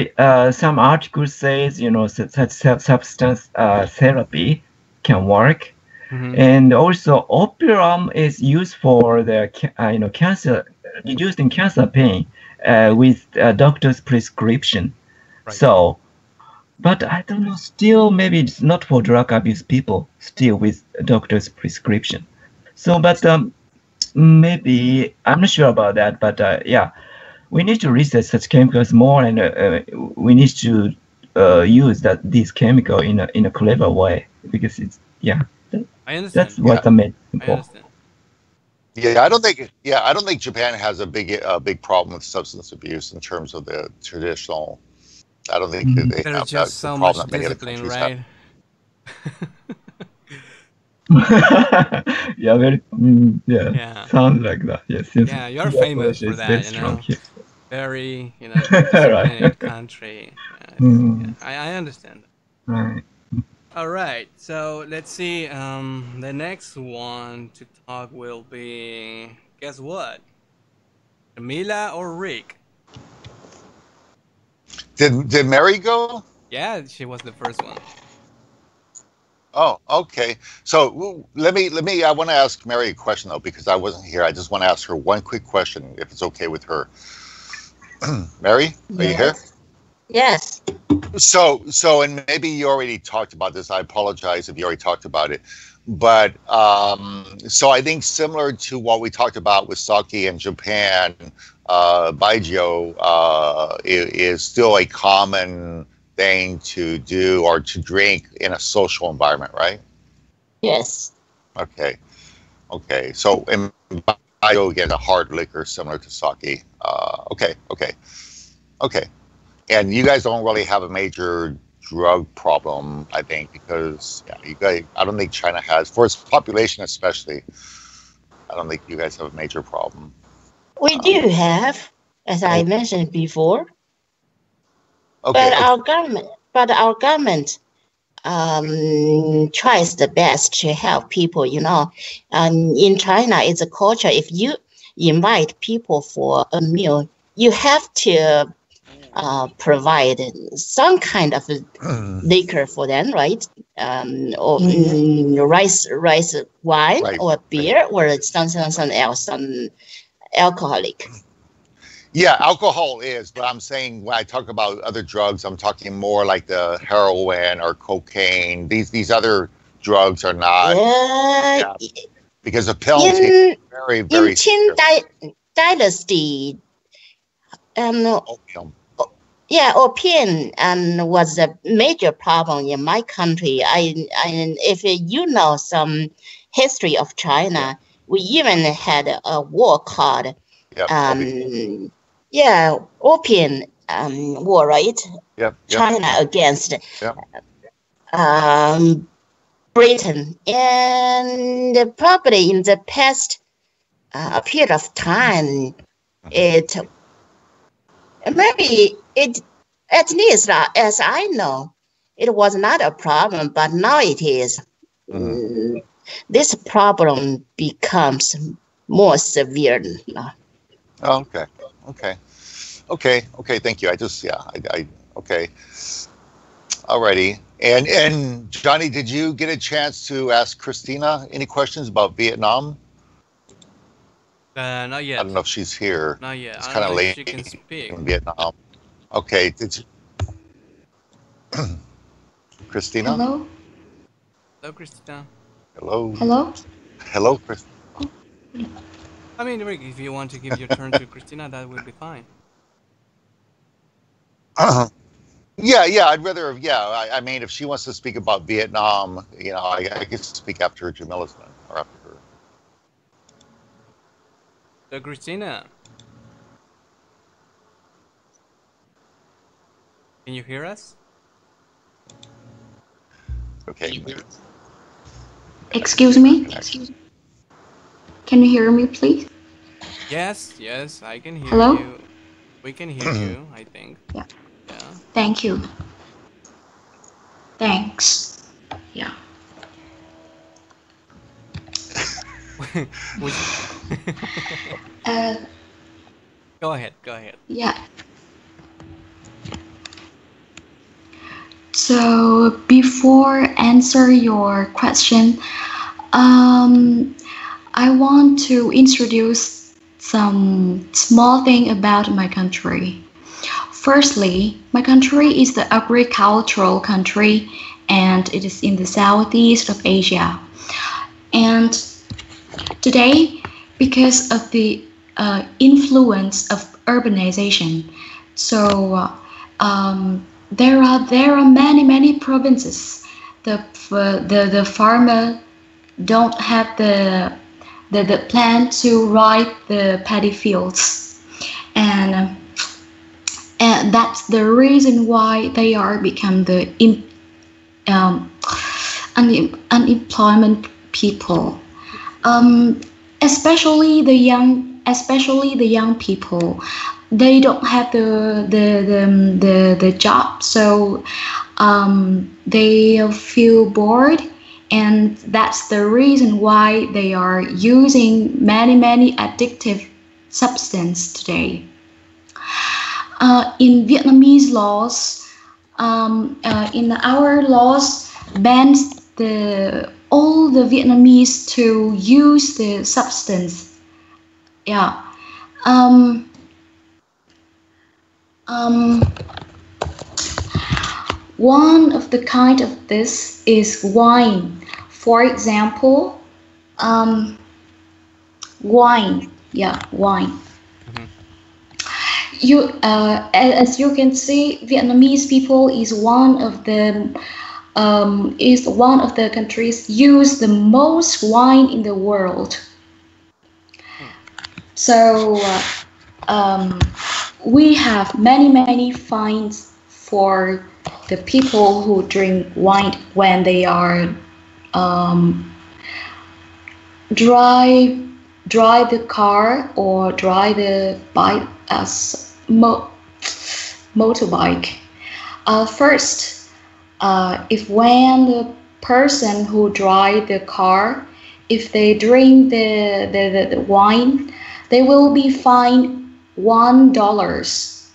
some articles says such substance therapy can work, and also opium is used for the cancer, reducing cancer pain with a doctor's prescription. Right. So. But I don't know, still maybe it's not for drug abuse people, still with a doctor's prescription. So, but maybe, I'm not sure about that, but yeah, we need to research such chemicals more, and we need to use this chemical in a clever way, because it's, yeah, I understand. That's what I meant. I understand. Yeah, I don't think Japan has a big problem with substance abuse in terms of the traditional. I don't think that they There's have just the so problem much that many other discipline, countries right? Yeah, very. Yeah, Yeah. sounds like that. Yes. Yeah, you're famous for is that, very you strong know. here. Very, disciplined country. Yeah, I understand. Right. All right, so let's see. The next one to talk will be, guess what? Camila or Rick? Did Mary go? Yeah, she was the first one. Oh, okay. So let me. I want to ask Mary a question though, because I wasn't here. I just want to ask her one quick question, if it's okay with her. Mary, are you here? Yes. So, and maybe you already talked about this. I apologize if you already talked about it. But so I think similar to what we talked about with sake in Japan, baijiu is still a common thing to do or to drink in a social environment, right? Yes. Okay. So in baijiu, again, a hard liquor similar to sake. Okay. And you guys don't really have a major drug problem, I think, because you guys, I don't think China has, for its population especially, I don't think you guys have a major problem. We do have, as I mentioned before. Okay. But our government tries the best to help people, in China, it's a culture. If you invite people for a meal, you have to provide some kind of liquor for them, right? Or rice wine, or beer, or something else, some alcoholic. Yeah, alcohol is, but I'm saying when I talk about other drugs, I'm talking more like the heroin or cocaine. These other drugs are not. Yeah, because the pill takes very, very. In Qing Dynasty, opium. Yeah, opium was a major problem in my country. If you know some history of China, we even had a war called opium war, right? China against Britain, and probably in the past a period of time, it at least as I know, it was not a problem, but now it is. This problem becomes more severe now. Oh, okay. Thank you. Okay. Alrighty. And Johnny, did you get a chance to ask Christina any questions about Vietnam? Not yet. I don't know if she's here. Not yet. It's kind of late she can speak. in Vietnam. Okay. Did you... Christina? Hello? Hello, Christina. Hello? Hello, Christina. I mean, Rick, if you want to give your turn to Christina, that would be fine. Yeah, I'd rather, I mean, if she wants to speak about Vietnam, I could speak after Jamila's done, or after her. So, Christina. Can you hear us? Okay. Excuse me? Can you hear me, please? Yes, I can hear Hello? you. We can hear you, I think. Yeah. Thank you. Thanks. Yeah. Go ahead. Yeah. So before answer your question, I want to introduce some small thing about my country. Firstly, my country is the agricultural country, and it is in the southeast of Asia. And today, because of the influence of urbanization, so there are many provinces. The farmer don't have the plan to ride the paddy fields, and that's the reason why they are become the unemployment people. Especially the young people, they don't have the job, so they feel bored, and that's the reason why they are using many addictive substances today. In Vietnamese laws, in our laws bans all the Vietnamese to use the substance. Yeah. One of the kind of this is wine. For example, wine. Yeah, wine. As you can see, Vietnamese people is one of the countries use the most wine in the world. So we have many fines for the people who drink wine when they are drive the car or drive the bike as motorbike. First, if when the person who drive the car, if they drink the wine, they will be fined $1.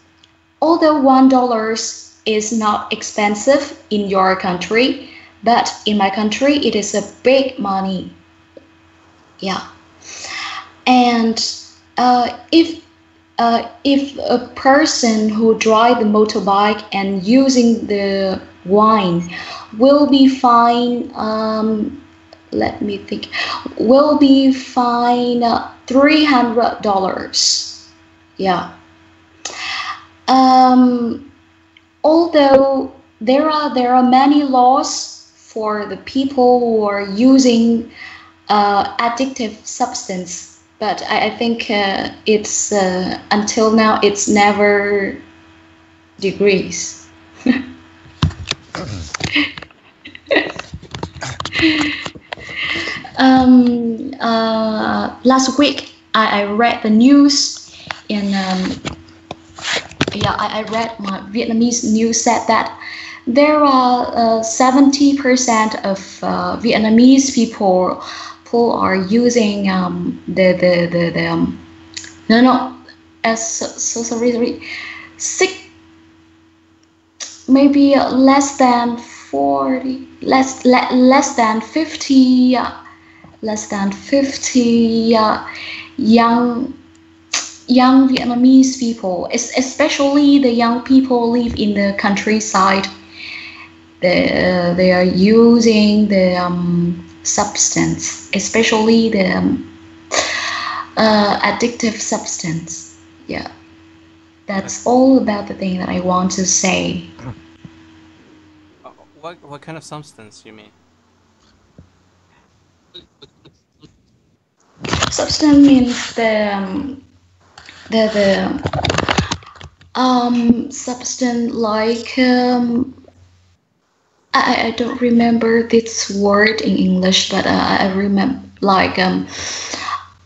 Although $1 is not expensive in your country, but in my country it is a big money. Yeah. And if if a person who drive the motorbike and using the wine will be fined, let me think, will be fined $300. Yeah. Although there are many laws for the people who are using addictive substance, but I think it's until now it's never decreased. Last week I read the news in I read my Vietnamese news said that there are 70% of Vietnamese people who are using sorry, maybe less than 40, less than 50, young Vietnamese people, especially the young people live in the countryside. They are using the substance, especially the addictive substance. Yeah, that's all about the thing that I want to say. What kind of substance you mean? Substance means the substance like I don't remember this word in English, but I remember like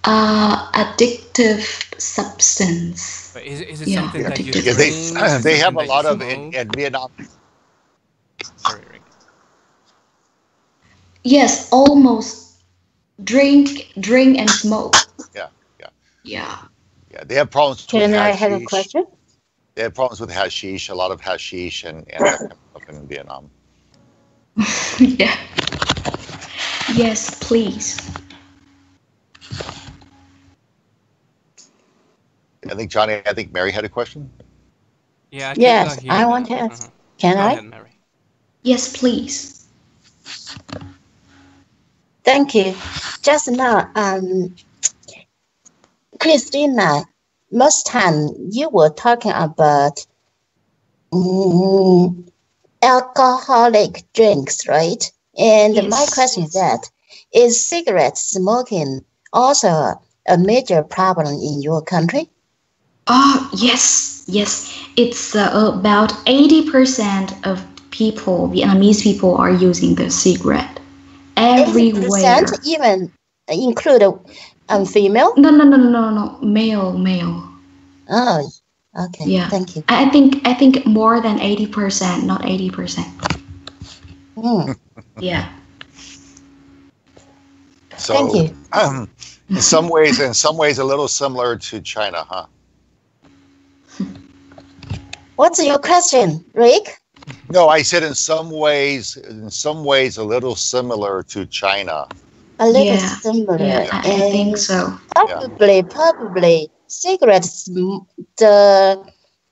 addictive substance. But is it something that you Yeah, drink? they have a lot of in Vietnam. Sorry, Rick. Yes, almost drink and smoke. Yeah. They have problems. Can I have a question? They have problems with hashish, a lot of hashish, and that kind of stuff in Vietnam. Yeah. Yes, please. I think Johnny. I think Mary had a question. Yeah. Yes, I want to ask. Can Go I? ahead, Mary. Yes, please. Thank you. Just now, Christina, most time you were talking about alcoholic drinks, right? And Yes. my question is that, is cigarette smoking also a major problem in your country? Yes. It's about 80% of people, Vietnamese people, are using the cigarette everywhere. 80% even include female? No. Male. Oh, okay. Yeah. Thank you. I think more than 80%, not 80%. Yeah. So, Thank you. in some ways, a little similar to China, huh? What's your question, Rick? No, I said in some ways, a little similar to China. A little similar. Yeah, I think so. Probably cigarettes, the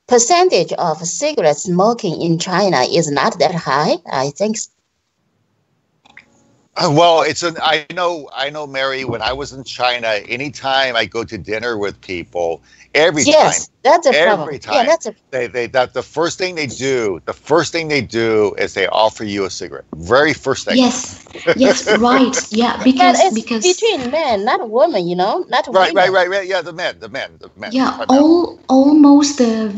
percentage of cigarette smoking in China is not that high, I think. Well, I know, Mary, when I was in China, anytime I go to dinner with people, every time, that's a problem. Yeah, that's the first thing they do is they offer you a cigarette. Very first thing. Yes, right. Yeah, because between men, not women, not right, women. Right. Yeah, the men. Yeah, almost the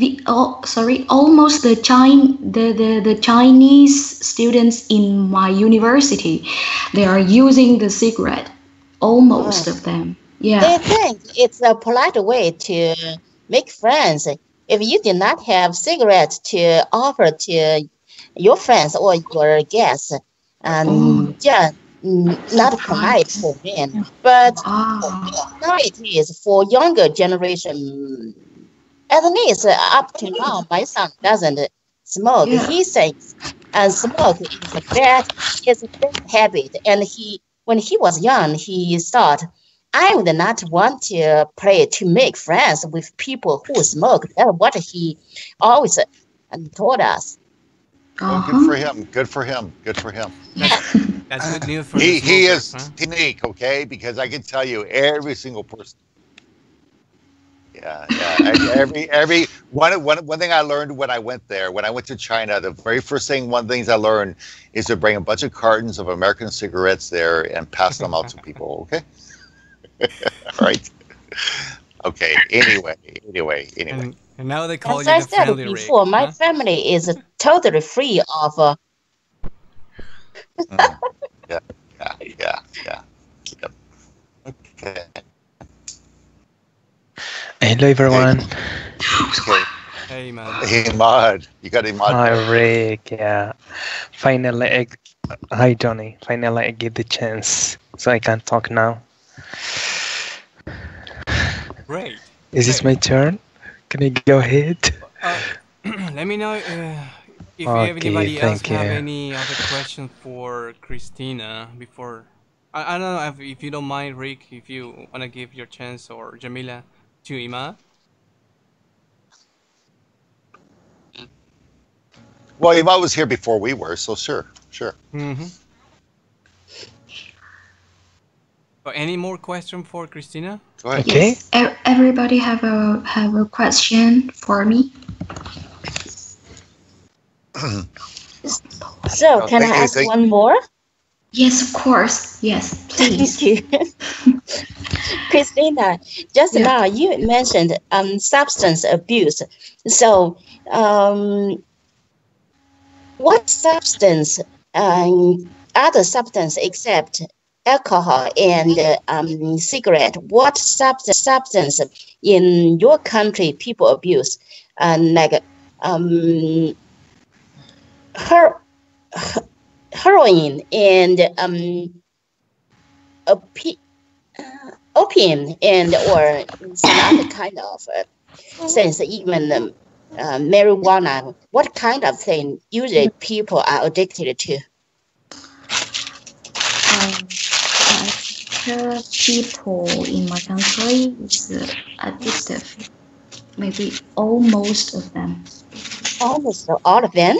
Chinese students in my university, they are using the cigarette. Almost of them. Yeah. They think it's a polite way to make friends. If you do not have cigarettes to offer to your friends or your guests, not polite for men. But now it is for younger generation. At least up to now, my son doesn't smoke. Yeah. He thinks smoke is a bad habit. And when he was young, he thought I would not want to make friends with people who smoke. That's what he always told us. Well, good for him. Good for him. Good for him. That's good news for the smokers. He is huh? unique, okay? Because I can tell you, every single person. Yeah. Every one thing I learned when I went there, when I went to China, the very first thing, one of the things I learned is to bring a bunch of cartons of American cigarettes there and pass them out to people. Okay. All right. Okay. Anyway. And now they call As you I the said friendly before, Rick. my family is totally free of. Yeah. Yep. Okay. Hello everyone. Okay. Hey man. Hey Imad, you got Imad. Hi Rick. Yeah. Finally, hi Johnny. Finally, I get the chance, so I can talk now. Great. Is this my turn? Can I go ahead? Let me know if Okay, anybody else thank have you. any other questions for Christina before. I don't know if you don't mind, Rick, if you want to give your chance, or Jamila to Ima. Well, Imad was here before we were, so sure. Mm-hmm. Any more question for Christina? Go ahead. Okay. Yes. Everybody have a question for me? So, can I ask one more? Yes, of course. Yes, please. Thank you. Christina, just now you mentioned substance abuse. So, what substance, other substance except alcohol and cigarette, what substance in your country people abuse? Like heroin and opium and or some other kind of sense, even marijuana. What kind of thing usually people are addicted to? People in my country is addictive. Maybe almost of them. Almost all of them?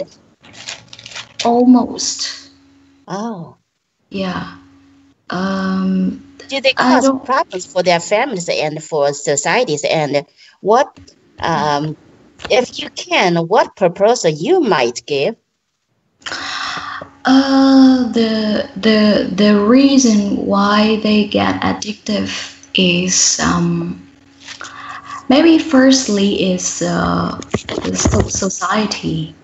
Almost. Oh. Yeah. Do they cause problems for their families and for societies? And what, if you can, what proposal you might give? The reason why they get addictive is maybe firstly is the society,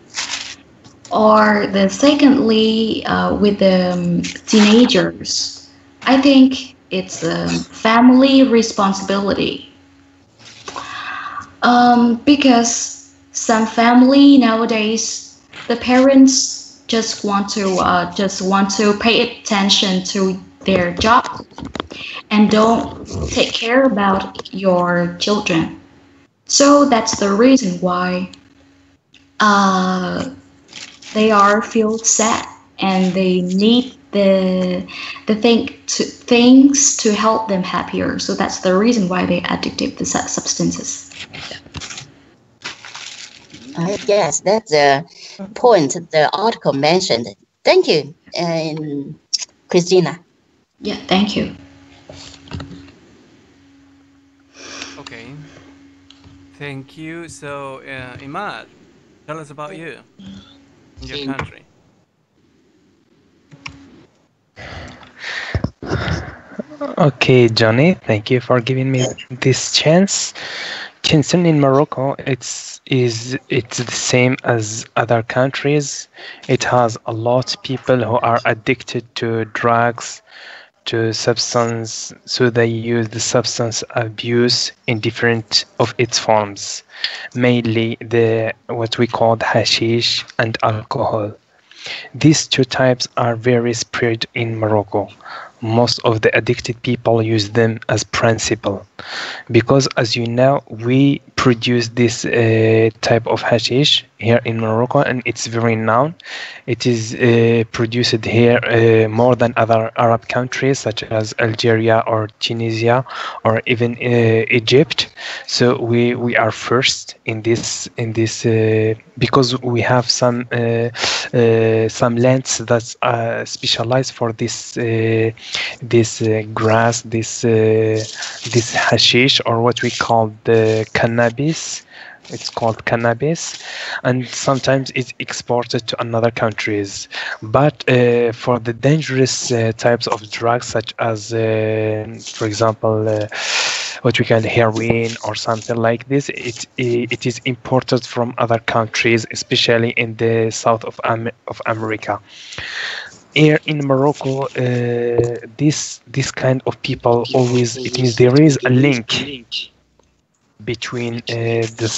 or the secondly with the teenagers. I think it's a family responsibility, because some family nowadays, the parents just want to pay attention to their job and don't take care about your children. So that's the reason why they are feel sad and they need the things to help them happier. So that's the reason why they addicted to substances. I guess that's the point the article mentioned. Thank you, Christina. Yeah, thank you. Okay. Thank you. So, Imad, tell us about you and your country. Okay, Johnny, thank you for giving me this chance. Concerning Morocco, it's the same as other countries. It has a lot of people who are addicted to drugs, to substance, so they use the substance abuse in different of its forms, mainly the what we call hashish and alcohol. These two types are very spread in Morocco. Most of the addicted people use them as principal, because as you know, we produce this type of hashish here in Morocco, and it's very known. It is produced here more than other Arab countries such as Algeria or Tunisia or even Egypt. So we are first in this because we have some lands that are specialized for this grass, this hashish, or what we call the cannabis. It's called cannabis, and sometimes it's exported to another countries. But for the dangerous types of drugs, such as, for example, what we call heroin or something like this, it is imported from other countries, especially in the south of America. Here in Morocco, this kind of people always, it means there is a link between the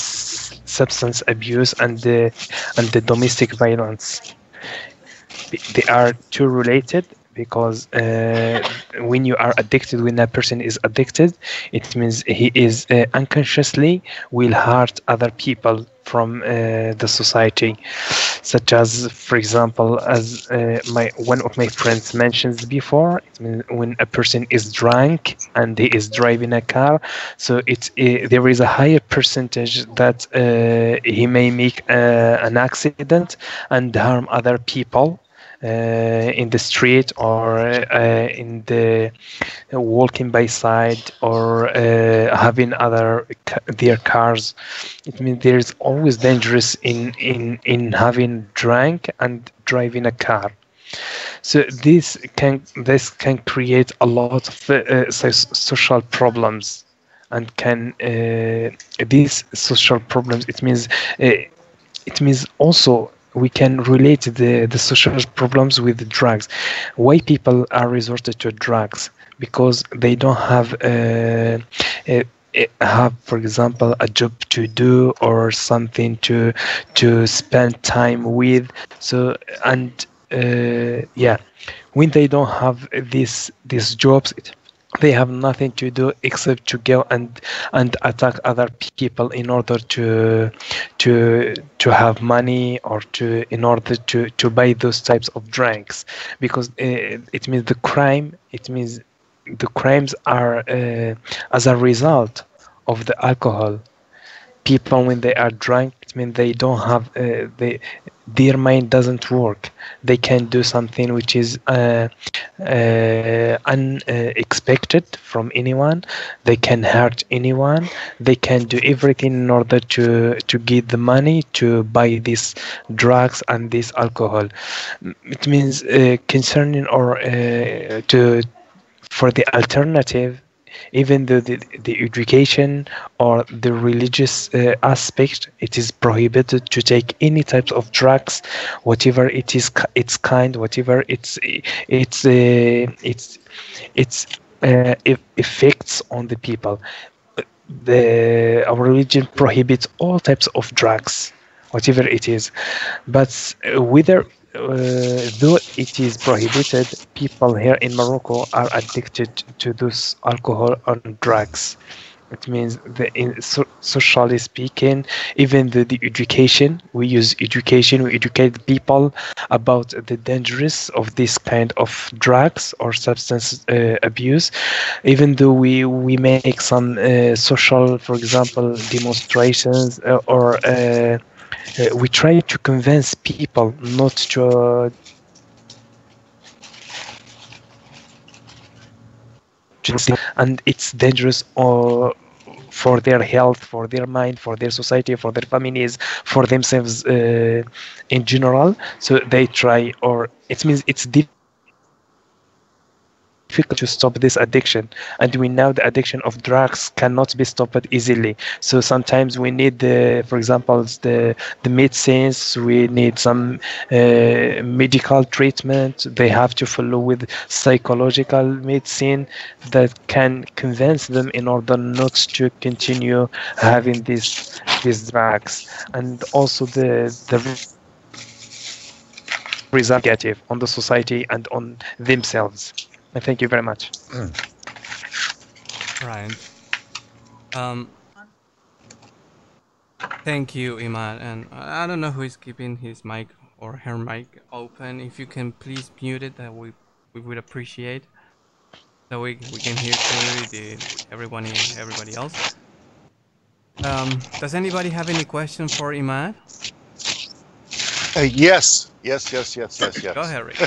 substance abuse and the domestic violence. They are two related, because when you are addicted, when a person is addicted, it means he is unconsciously will hurt other people from the society, such as, for example, as one of my friends mentioned before, it means when a person is drunk and he is driving a car, so there is a higher percentage that he may make an accident and harm other people in the street, or in the walking by side, or having their cars. It means there is always dangerous in having drunk and driving a car. So this can create a lot of social problems, and these social problems, it means also we can relate the social problems with drugs. Why people are resorted to drugs? Because they don't have for example, a job to do or something to spend time with. So, and when they don't have these jobs, they have nothing to do except to go and attack other people in order to have money, or in order to buy those types of drinks, because it means the crimes are as a result of the alcohol. People, when they are drunk, it means they don't have their mind doesn't work. They can do something which is unexpected from anyone. They can hurt anyone. They can do everything in order to get the money to buy these drugs and this alcohol. It means concerning, or for the alternative, even though the education or the religious aspect, it is prohibited to take any types of drugs, whatever it is, its kind, whatever its effects on the people. Our religion prohibits all types of drugs, whatever it is. But whether though it is prohibited, people here in Morocco are addicted to those alcohol and drugs. It means socially speaking, even the education, we educate people about the dangers of this kind of drugs or substance abuse. Even though we make some social, for example, demonstrations, or we try to convince people not to and it's dangerous for their health, for their mind, for their society, for their families, for themselves in general. So they try, or it means it's difficult to stop this addiction, and we know the addiction of drugs cannot be stopped easily. So sometimes we need for example, the medicines, we need some medical treatment. They have to follow with psychological medicine that can convince them in order not to continue having these drugs. And also the result negative on the society and on themselves. Thank you very much. Right. Thank you, Iman. And I don't know who is keeping his mic or her mic open. If you can please mute it, that we would appreciate. So we can hear clearly everybody else. Does anybody have any question for Iman? Yes. Go ahead, Rick.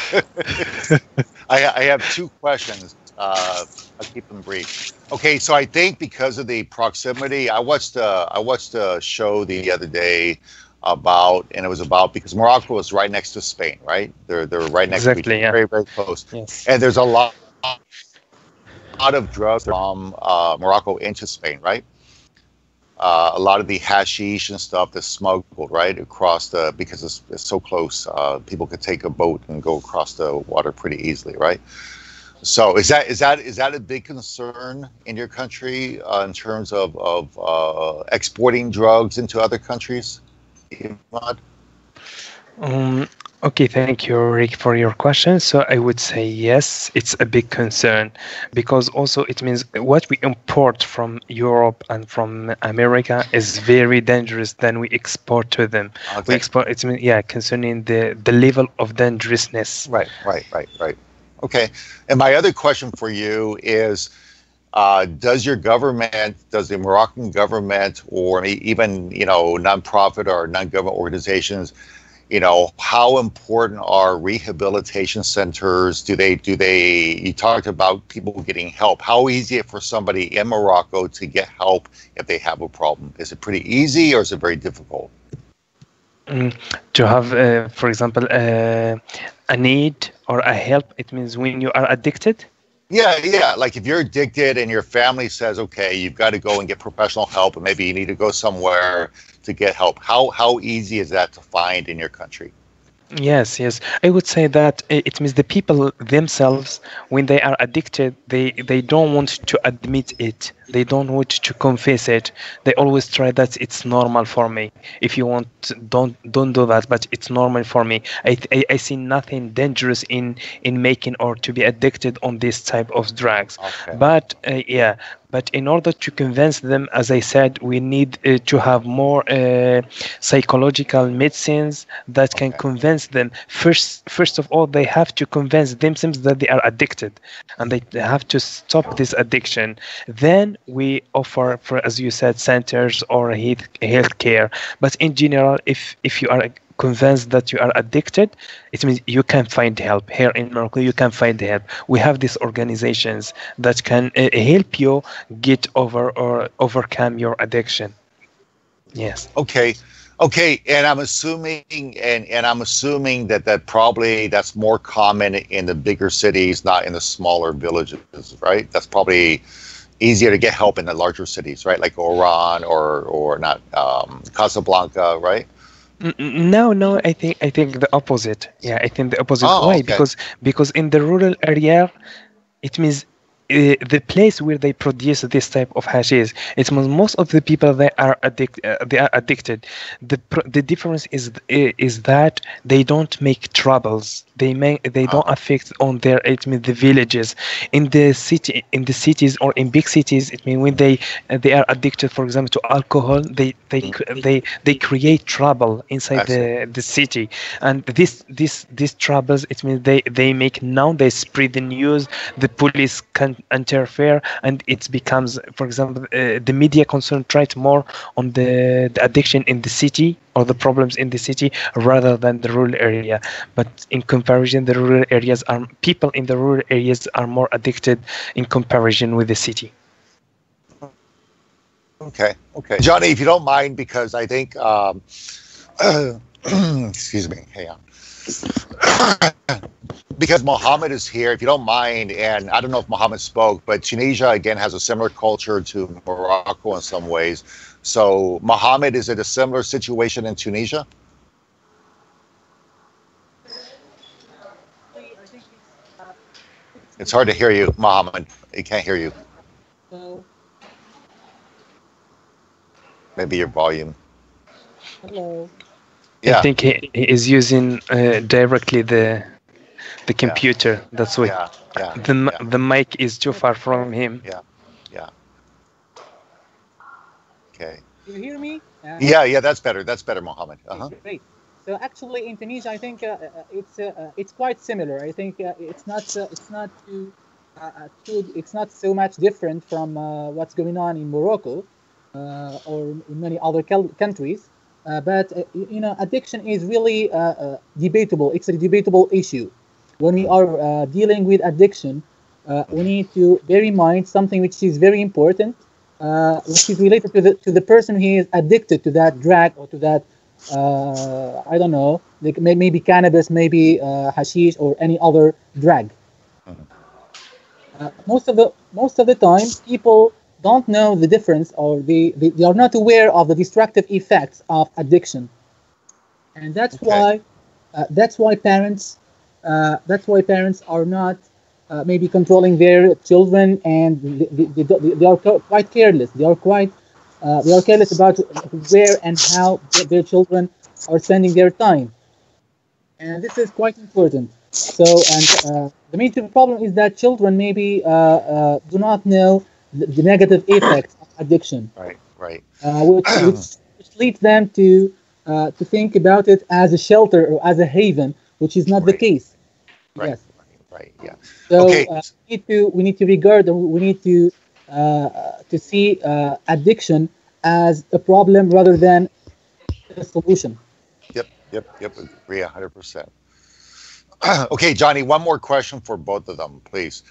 I have two questions. I'll keep them brief. Okay, so I think because of the proximity, I watched a show the other day because Morocco is right next to Spain, right? They're right next to each other, very, very close. Yes. And there's a lot of drugs from Morocco into Spain, right? A lot of the hashish and stuff that's smuggled right across because it's so close. People could take a boat and go across the water pretty easily, right? So is that a big concern in your country in terms of exporting drugs into other countries? Okay, thank you, Rick, for your question. So I would say yes, it's a big concern because also it means what we import from Europe and from America is very dangerous than we export to them. Okay. We export, it means, concerning the level of dangerousness. Right. Okay. And my other question for you is, does the Moroccan government, or even nonprofit or non-government organizations, how important are rehabilitation centers? You talked about people getting help. How easy is it for somebody in Morocco to get help if they have a problem? Is it pretty easy or is it very difficult? To have, for example, a need or a help, it means when you are addicted? Yeah. Like if you're addicted and your family says, okay, you've got to go and get professional help, and maybe you need to go somewhere to get help. How easy is that to find in your country? Yes. I would say that it means the people themselves, when they are addicted, they don't want to admit it. They don't want to confess it. They always try that it's normal for me. If you want, don't do that, but it's normal for me. I see nothing dangerous in making or to be addicted on this type of drugs. Okay. But in order to convince them, as I said, we need to have more psychological medicines that can convince them. First of all, they have to convince themselves that they are addicted, and they have to stop this addiction. Then we offer, as you said, centers or health care. But in general, if you are convinced that you are addicted, it means you can find help. Here in Morocco, you can find help. We have these organizations that can help you get over or overcome your addiction. Yes. Okay. And I'm assuming, that's more common in the bigger cities, not in the smaller villages, right? That's probably easier to get help in the larger cities, right? Like Oran or not Casablanca, right? No, I think the opposite. Yeah, I think the opposite. Why? Okay. Because in the rural area, it means the place where they produce this type of hashish, it means most of the people they are addicted. The difference is that they don't make troubles. They don't affect on their, it means, the villages. In the cities or in big cities, it means when they are addicted, for example, to alcohol, they create trouble inside the city, and these troubles, it means they spread the news, the police can interfere, and it becomes, for example, the media concentrate more on the addiction in the city or the problems in the city rather than the rural area. But in comparison, the rural areas people in the rural areas are more addicted in comparison with the city. Okay. Johnny, if you don't mind, because I think, excuse me, hang on. Because Mohammed is here, if you don't mind, and I don't know if Mohammed spoke, but Tunisia, again, has a similar culture to Morocco in some ways. So, Mohammed, is it a similar situation in Tunisia? It's hard to hear you, Mohammed. He can't hear you. Hello. Maybe your volume. Hello. Yeah. I think he is using directly the computer. That's why the mic is too far from him. Yeah. Okay. you hear me? Yeah, that's better. That's better, Mohammed. Great. So actually, in Tunisia, I think it's quite similar. I think it's not it's not so much different from what's going on in Morocco or in many other countries. But addiction is really debatable. It's a debatable issue. When we are dealing with addiction, we need to bear in mind something which is very important, which is related to the person who is addicted to that drug or to that I don't know, like maybe cannabis, maybe hashish or any other drug. Most of the time, people don't know the difference, or they are not aware of the destructive effects of addiction, and that's why parents are not maybe controlling their children, and they are quite careless. They are careless about where and how their children are spending their time, and this is quite important. So, and the major problem is that children maybe do not know the negative effects of addiction. Right. Which leads them to think about it as a shelter or as a haven, which is not the case. Right. Yes. Right. Yeah. So Okay. we need to regard, we need to see addiction as a problem rather than a solution. Yep. Agree 100%. Okay, Johnny, one more question for both of them, please.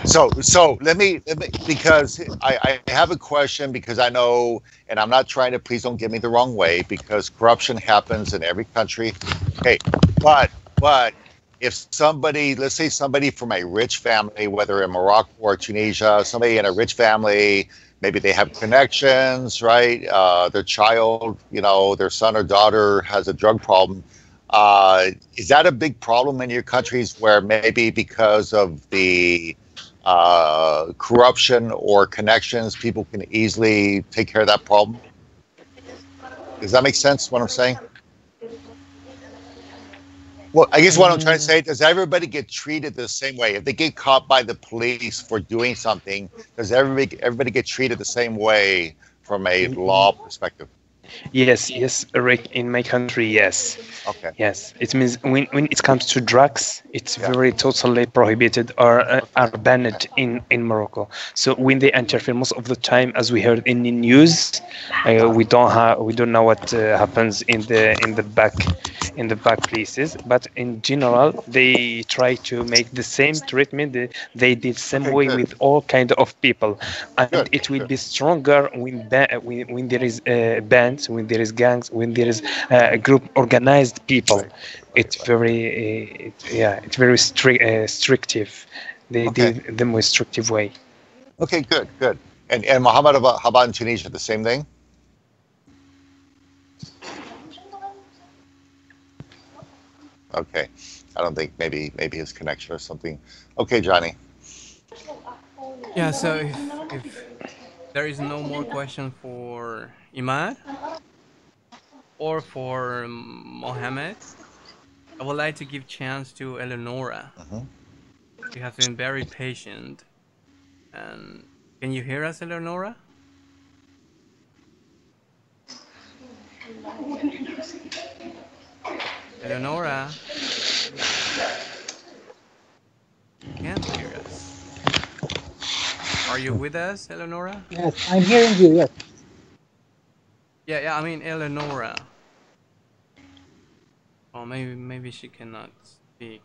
So let me because I have a question, because I know, and I'm not trying to, please don't get me the wrong way, because corruption happens in every country. Okay, but if somebody, let's say somebody from a rich family, whether in Morocco or Tunisia, somebody in a rich family, maybe they have connections, right? Their child, their son or daughter has a drug problem. Is that a big problem in your countries, where maybe because of the corruption or connections, people can easily take care of that problem? Does that make sense, what I'm saying? Well, I guess what I'm trying to say, does everybody get treated the same way? If they get caught by the police for doing something, does everybody get treated the same way from a law perspective? Yes, Rick. In my country, yes. Okay. Yes, it means when it comes to drugs, it's very totally prohibited or are banned in Morocco. So when they interfere, most of the time, as we heard in the news, we don't know what happens in the back places. But in general, they try to make the same treatment they did same way with all kind of people, and it will be stronger when there is bands, when there is gangs, when there is group organized people. It's very it's very restrictive. They did them restrictive way. Okay, good. And Mohammed, how about in Tunisia, the same thing? Okay, I don't think, maybe his connection or something. Okay, Johnny. Yeah, so if there is no more question for Imad or for Mohammed, I would like to give chance to Eleonora. You have been very patient. And can you hear us, Eleonora? Eleonora? Can't hear us. Are you with us, Eleonora? Yes, I'm hearing you. Yes. Yeah. I mean, Eleonora. Oh, maybe she cannot speak.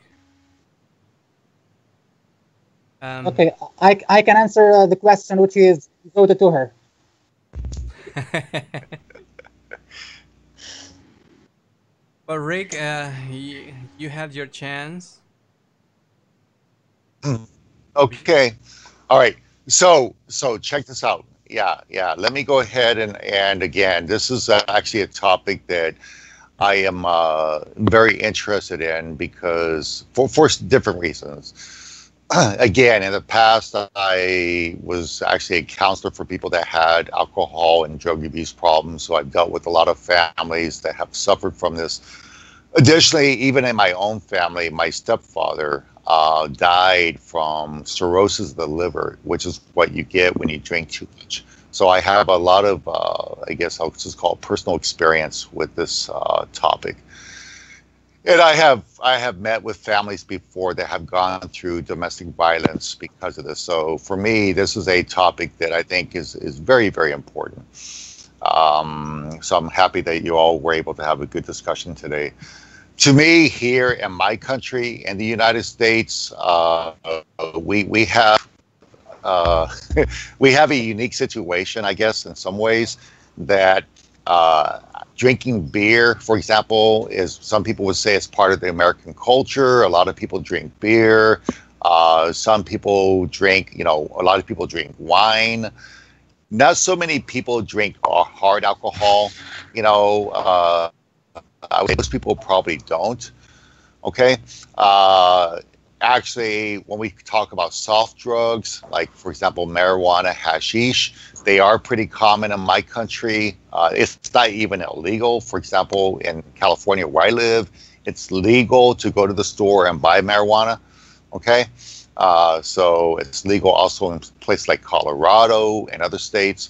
Okay, I can answer the question which is devoted to her. But Rick, you had your chance. Okay, all right. So check this out. Yeah. Let me go ahead and again, this is actually a topic that I am very interested in, because for different reasons. Again, in the past, I was actually a counselor for people that had alcohol and drug abuse problems. So I've dealt with a lot of families that have suffered from this. Additionally, even in my own family, my stepfather died from cirrhosis of the liver, which is what you get when you drink too much So I have a lot of, I guess I'll just call it personal experience with this topic. And I have met with families before that have gone through domestic violence because of this. So for me, this is a topic that I think is very, very important. So I'm happy that you all were able to have a good discussion today. To me, here in my country, in the United States, we have we have a unique situation, I guess, in some ways, that drinking beer, for example, is, some people would say, it's part of the American culture. A lot of people drink beer. Some people drink, a lot of people drink wine. Not so many people drink hard alcohol. Most people probably don't. Okay. Actually, when we talk about soft drugs, like, for example, marijuana, hashish, they are pretty common in my country. It's not even illegal. For example, in California, where I live, it's legal to go to the store and buy marijuana. Okay. So it's legal also in places like Colorado and other states.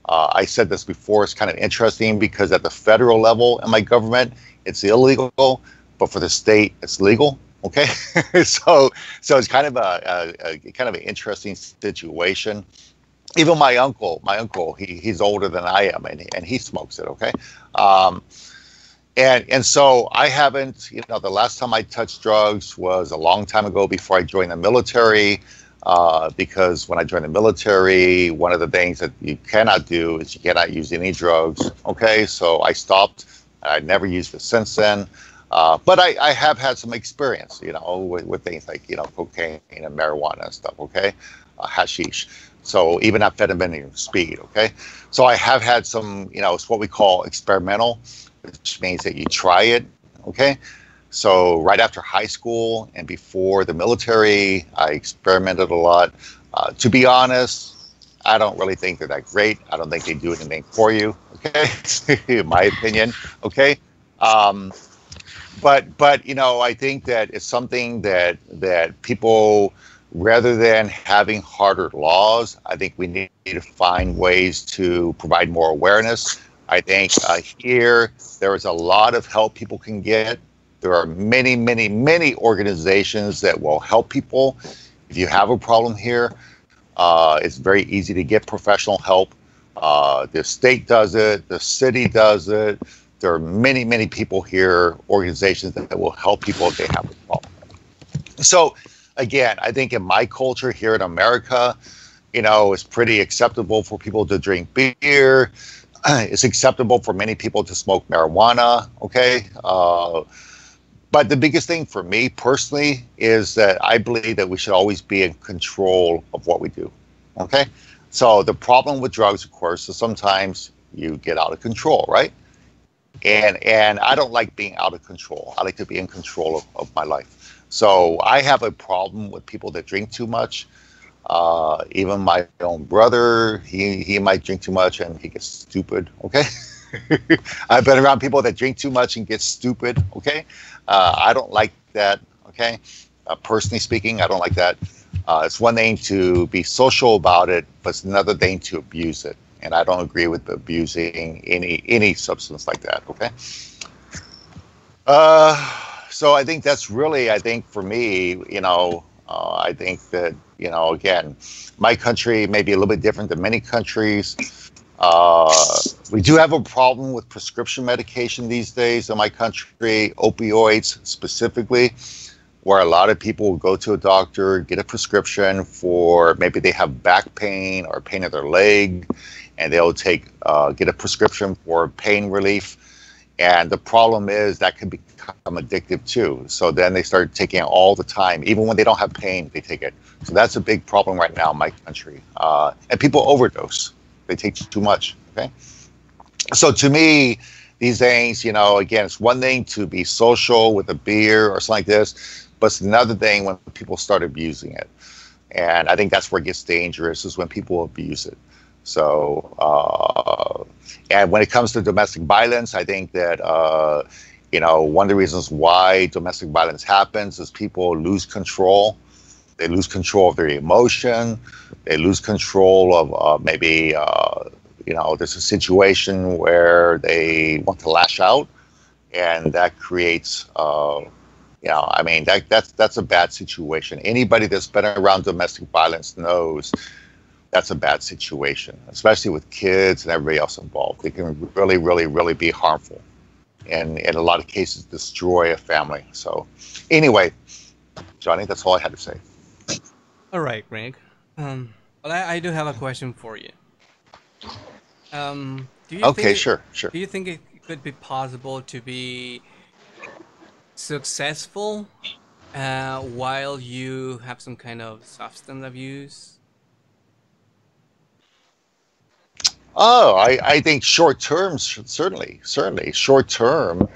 I said this before, it's kind of interesting because at the federal level in my government, it's illegal, but for the state, it's legal. Okay, so it's kind of an interesting situation. Even my uncle, he's older than I am, and he smokes it. Okay, and so I haven't. The last time I touched drugs was a long time ago, before I joined the military. Because when I joined the military, one of the things that you cannot do is you cannot use any drugs. Okay, so I stopped. I never used it since then. But I have had some experience, with things like, cocaine and marijuana and stuff, okay? Hashish. So even amphetamine and speed, okay? So I have had some, it's what we call experimental, which means that you try it, okay? So right after high school and before the military, I experimented a lot. To be honest, I don't really think they're that great. I don't think they do anything for you, okay? In my opinion, okay? But I think that it's something that people, rather than having harder laws, I think we need to find ways to provide more awareness. I think here there is a lot of help people can get. There are many, many, many organizations that will help people. If you have a problem here, it's very easy to get professional help. The state does it. The city does it. There are many, many people here, organizations that will help people if they have a problem. So, again, I think in my culture here in America, it's pretty acceptable for people to drink beer. It's acceptable for many people to smoke marijuana, okay? But the biggest thing for me personally is that I believe that we should always be in control of what we do, okay? So the problem with drugs, of course, is sometimes you get out of control, right? And I don't like being out of control. I like to be in control of my life. So I have a problem with people that drink too much. Even my own brother, he might drink too much and he gets stupid, okay? I've been around people that drink too much and get stupid, okay? I don't like that, okay? Personally speaking, I don't like that. It's one thing to be social about it, but it's another thing to abuse it. And I don't agree with abusing any substance like that, okay? So I think that's really, for me, I think that, again, my country may be a little bit different than many countries. We do have a problem with prescription medication these days in my country, opioids specifically, where a lot of people will go to a doctor, get a prescription for, maybe they have back pain or pain in their leg, and they'll get a prescription for pain relief. And the problem is that can become addictive too. So then they start taking it all the time. Even when they don't have pain, they take it. So that's a big problem right now in my country. And people overdose. They take too much, okay? So to me, these things, again, it's one thing to be social with a beer or something like this, but it's another thing when people start abusing it. And I think that's where it gets dangerous, is when people abuse it. So, and when it comes to domestic violence, I think that, one of the reasons why domestic violence happens is people lose control. They lose control of their emotion. They lose control of maybe, there's a situation where they want to lash out, and that creates, that's a bad situation. Anybody that's been around domestic violence knows that's a bad situation, especially with kids and everybody else involved. It can really, really, really be harmful, and in a lot of cases destroy a family. So anyway, Johnny, that's all I had to say. All right, Greg. Well, I do have a question for you. Do you Okay, think sure. Do you think it could be possible to be successful while you have some kind of substance abuse? Oh, I think short term, certainly. Short term,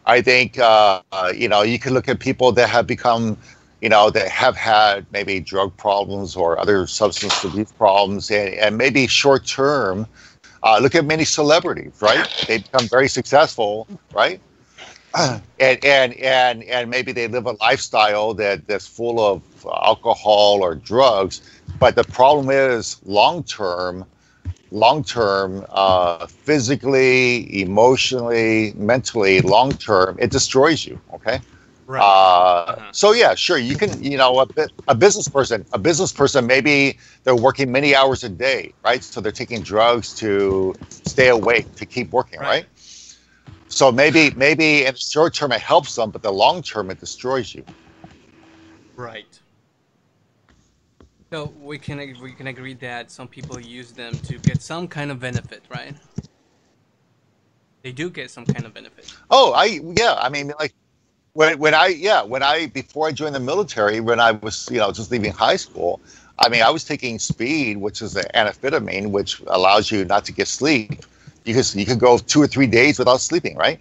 I think, you can look at people that have become, that have had maybe drug problems or other substance abuse problems, and maybe short term, look at many celebrities, right? They become very successful, right? And maybe they live a lifestyle that's full of alcohol or drugs, but the problem is long term, physically, emotionally, mentally, long term, it destroys you. Okay. Right. So yeah, sure. You can, a business person, maybe they're working many hours a day, right? So they're taking drugs to stay awake, to keep working, right? So maybe in the short term it helps them, but the long term it destroys you. Right. So we can agree that some people use them to get some kind of benefit, right? They do get some kind of benefit. Oh, I mean, like when I before I joined the military, when I was just leaving high school, I mean, I was taking speed, which is an amphetamine, which allows you not to get sleep. You could go 2 or 3 days without sleeping, right?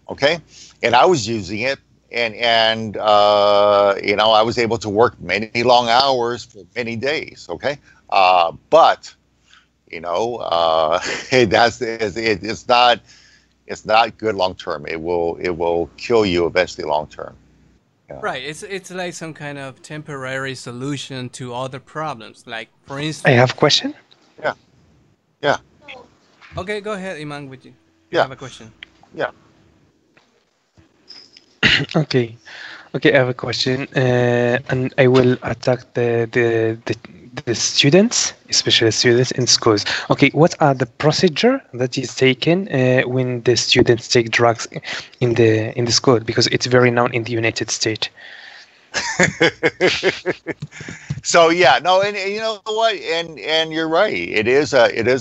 Okay, and I was using it, and I was able to work many long hours for many days. Okay, but it's not good long term. It will kill you eventually long term. Yeah. Right. It's like some kind of temporary solution to other problems. Like, for instance, I have a question. Yeah. Okay, go ahead, Iman. Would you have a question? Yeah. Okay, I have a question, and I will attack the students, especially students in schools. Okay, what are the procedure that is taken when the students take drugs in the school? Because it's very known in the United States. So yeah, no, and you know what, and you're right. It is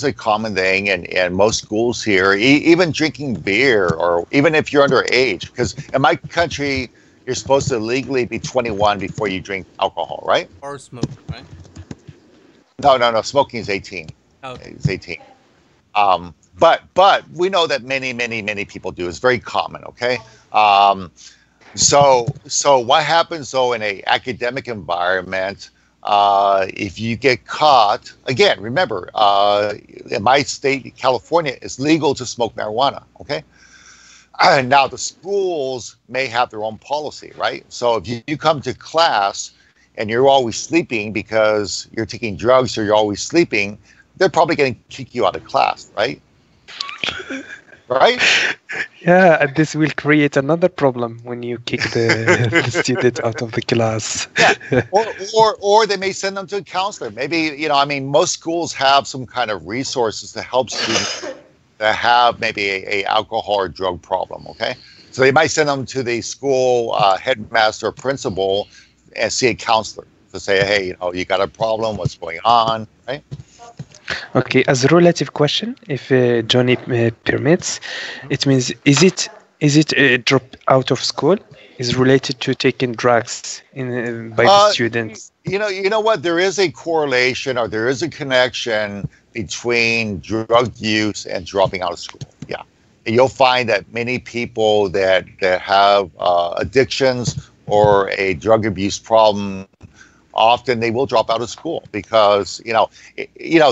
a common thing, and most schools here, even drinking beer, or even if you're underage, because in my country, you're supposed to legally be 21 before you drink alcohol, right? Or smoke, right? No. Smoking is 18. Okay. It's 18. But we know that many people do. It's very common. Okay. So what happens though in a academic environment? If you get caught, again, remember, in my state, California, it's legal to smoke marijuana. Okay. Now the schools may have their own policy, right? So if you come to class and you're always sleeping because you're taking drugs or you're always sleeping, they're probably going to kick you out of class, right? Right? Yeah, and this will create another problem when you kick the student out of the class. Yeah, or they may send them to a counselor. Maybe, most schools have some kind of resources to help students that have maybe a alcohol or drug problem, okay? So they might send them to the school headmaster or principal and see a counselor to say, hey, you got a problem, what's going on, right? Okay, as a relative question, if Johnny permits, it means is it a drop out of school is related to taking drugs by the students? You know what? There is a correlation, or there is a connection between drug use and dropping out of school. Yeah, and you'll find that many people that have addictions or a drug abuse problem, often they will drop out of school because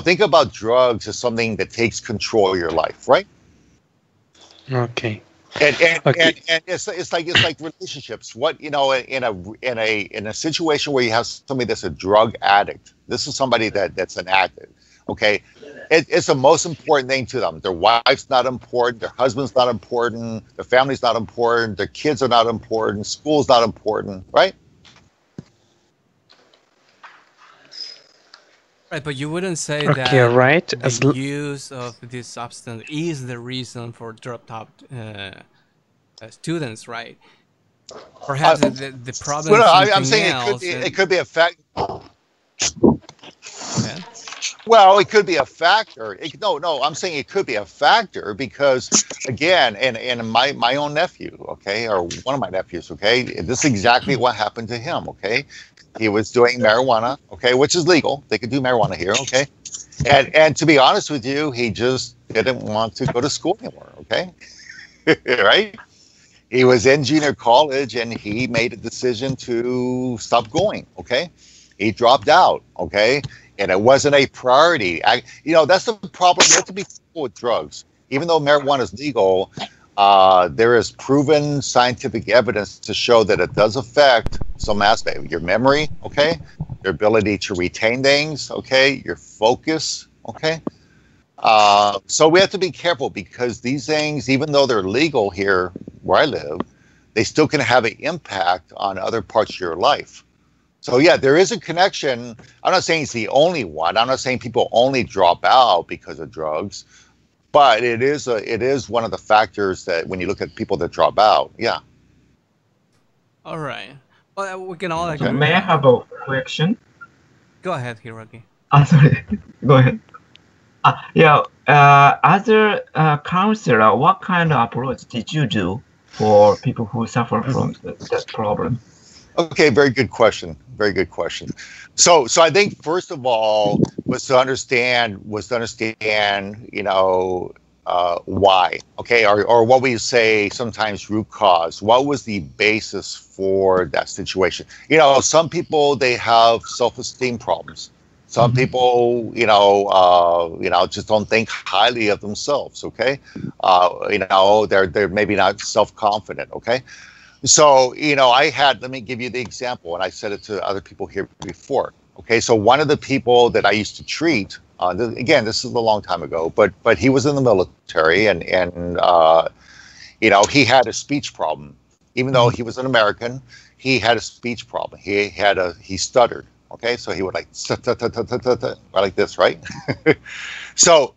think about drugs as something that takes control of your life, right? Okay. And it's like relationships. What, in a situation where you have somebody that's a drug addict, this is somebody that's an addict. Okay, it's the most important thing to them. Their wife's not important, their husband's not important, their family's not important, their kids are not important, school's not important, right? Right, but you wouldn't say Okay, that right. the use of this substance is the reason for dropped out students, right? Perhaps the problem is something I'm saying else. it could be a fact. Okay. Well, it could be a factor. No, I'm saying it could be a factor because, again, and my own nephew, okay, or one of my nephews, okay, this is exactly what happened to him, okay. He was doing marijuana, okay, which is legal. They could do marijuana here, okay. And to be honest with you, he just didn't want to go to school anymore, okay, right? He was in junior college and he made a decision to stop going, okay. He dropped out, okay. And it wasn't a priority. That's the problem. You have to be careful with drugs. Even though marijuana is legal, there is proven scientific evidence to show that it does affect some aspect of your memory, okay? Your ability to retain things, okay? Your focus, okay? So we have to be careful because these things, even though they're legal here where I live, they still can have an impact on other parts of your life. So yeah, there is a connection. I'm not saying it's the only one. I'm not saying people only drop out because of drugs, but it is one of the factors that when you look at people that drop out, yeah. All right. Well, we can all agree. May I have a question? Go ahead, Hiroki. Sorry. Go ahead. As a counselor, what kind of approach did you do for people who suffer from that problem? Okay, very good question. Very good question. So I think first of all was to understand, why, okay, or what we say sometimes root cause. What was the basis for that situation? Some people, they have self-esteem problems. Some people, just don't think highly of themselves. Okay, they're maybe not self-confident. Okay. So, let me give you the example, and I said it to other people here before. Okay, so one of the people that I used to treat, again, this is a long time ago, but he was in the military, and he had a speech problem. Even though he was an American, he had a speech problem. He stuttered. Okay, so he would like this, right? So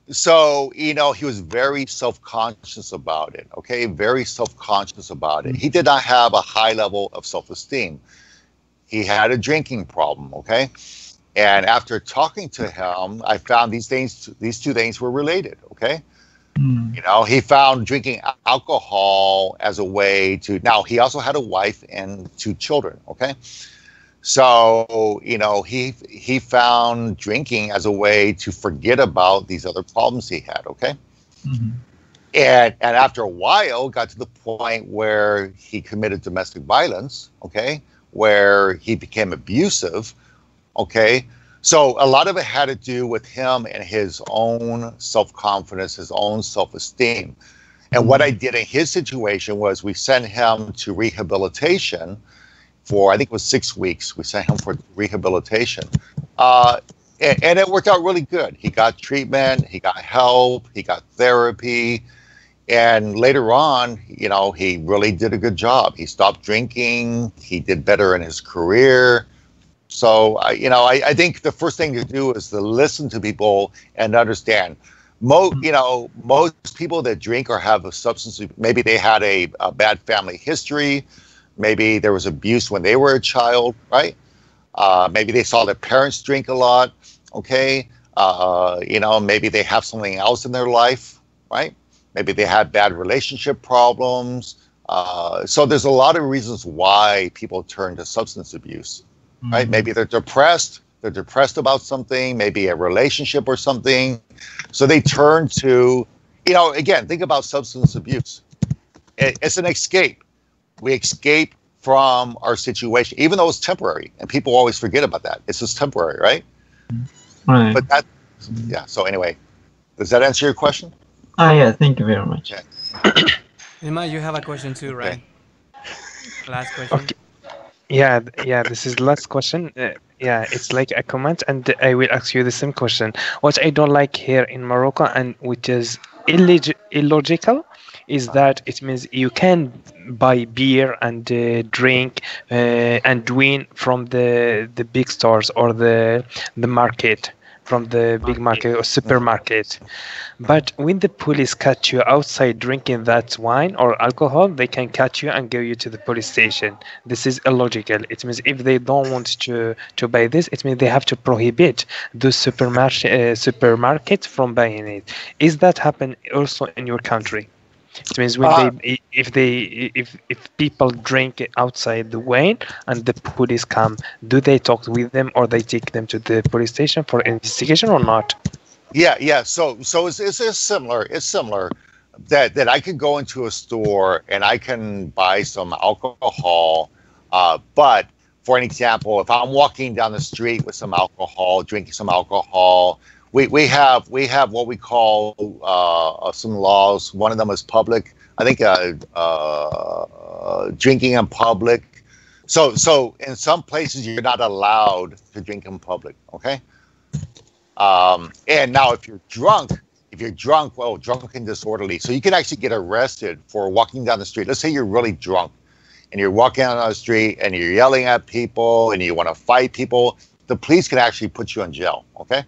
he was very self-conscious about it. Okay, very self-conscious about it. He did not have a high level of self-esteem. He had a drinking problem. Okay, and after talking to him, I found these two things were related. Okay, he found drinking alcohol as a way to. Now he also had a wife and 2 children. Okay. So, he found drinking as a way to forget about these other problems he had, okay? Mm-hmm. And after a while, got to the point where he committed domestic violence, okay? Where he became abusive, okay? So a lot of it had to do with him and his own self-confidence, his own self-esteem. And what I did in his situation was we sent him to rehabilitation for, I think it was 6 weeks. We sent him for rehabilitation. And it worked out really good. He got treatment, he got help, he got therapy. And later on, he really did a good job. He stopped drinking. He did better in his career. So, I think the first thing to do is to listen to people and understand. Most people that drink or have a substance, maybe they had a bad family history. Maybe there was abuse when they were a child, right? Maybe they saw their parents drink a lot, okay? Maybe they have something else in their life, right? Maybe they had bad relationship problems. So there's a lot of reasons why people turn to substance abuse, right? Maybe they're depressed about something, maybe a relationship or something. So they turn to, again, think about substance abuse. It's an escape. We escape from our situation, even though it's temporary, and people always forget about that. It's just temporary, right? Right. But so anyway, does that answer your question? Yeah, thank you very much. Okay. Ima, you have a question too, right? Last question. Okay. Yeah, this is the last question. Yeah, it's like a comment, and I will ask you the same question. What I don't like here in Morocco, and which is illogical, is that it means you can buy beer and drink and win from the big stores or the market, from the big market or supermarket. But when the police catch you outside drinking that wine or alcohol, they can catch you and go you to the police station. This is illogical. It means if they don't want to buy this, it means they have to prohibit those supermarkets from buying it. Is that happen also in your country? It means when if people drink outside the wine and the police come, do they talk with them or they take them to the police station for investigation or not? Yeah. So it's similar. It's similar that I can go into a store and I can buy some alcohol. But for an example, if I'm walking down the street with some alcohol, drinking some alcohol, we have what we call some laws. One of them is public. I think drinking in public. So in some places you're not allowed to drink in public. Okay. And now if you're drunk, well, drunk and disorderly, so you can actually get arrested for walking down the street. Let's say you're really drunk and you're walking down the street and you're yelling at people and you want to fight people. The police can actually put you in jail. Okay.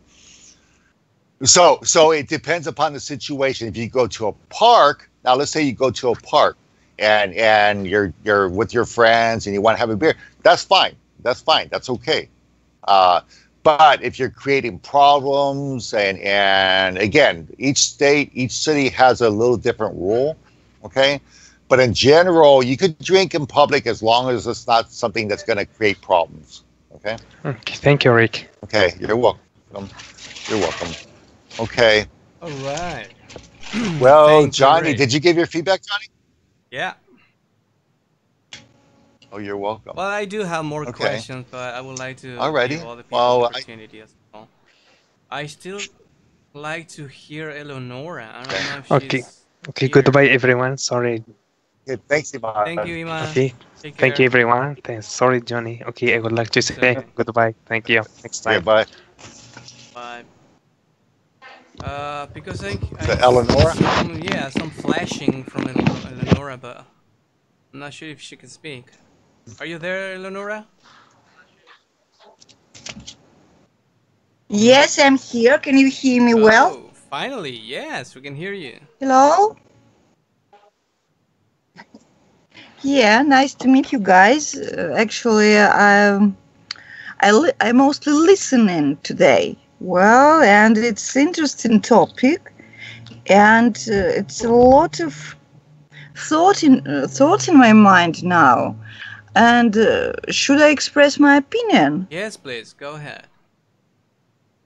So it depends upon the situation. If you go to a park, now let's say you go to a park and you're with your friends and you want to have a beer, that's fine. That's okay. But if you're creating problems and again, each city has a little different rule, okay? But in general, you could drink in public as long as it's not something that's going to create problems, okay? Thank you, Rick. Okay, you're welcome. Okay. All right. Well, Thank Johnny, you, did you give your feedback, Johnny? Yeah. Oh, you're welcome. Well, I do have more Okay. questions, but I would like to Alrighty. give all the people Well, the opportunity as well. I still like to hear Eleonora. I don't know if Okay. she's Okay. here. Goodbye, everyone. Sorry. Okay, thanks, Iman. Thank you, Ima. Okay. Take Thank care. you, everyone. Thanks. Sorry, Johnny. Okay, I would like to say okay. goodbye. Thank you. Next time. Yeah, bye. Bye. Because I Eleonora? see some flashing from Eleonora, but I'm not sure if she can speak. Are you there, Eleonora? Yes, I'm here. Can you hear me well? Oh, finally, yes, we can hear you. Hello? Yeah, nice to meet you guys. Actually, I'm mostly listening today. Well, and it's interesting topic, and it's a lot of thought in my mind now. And should I express my opinion Yes, please, go ahead.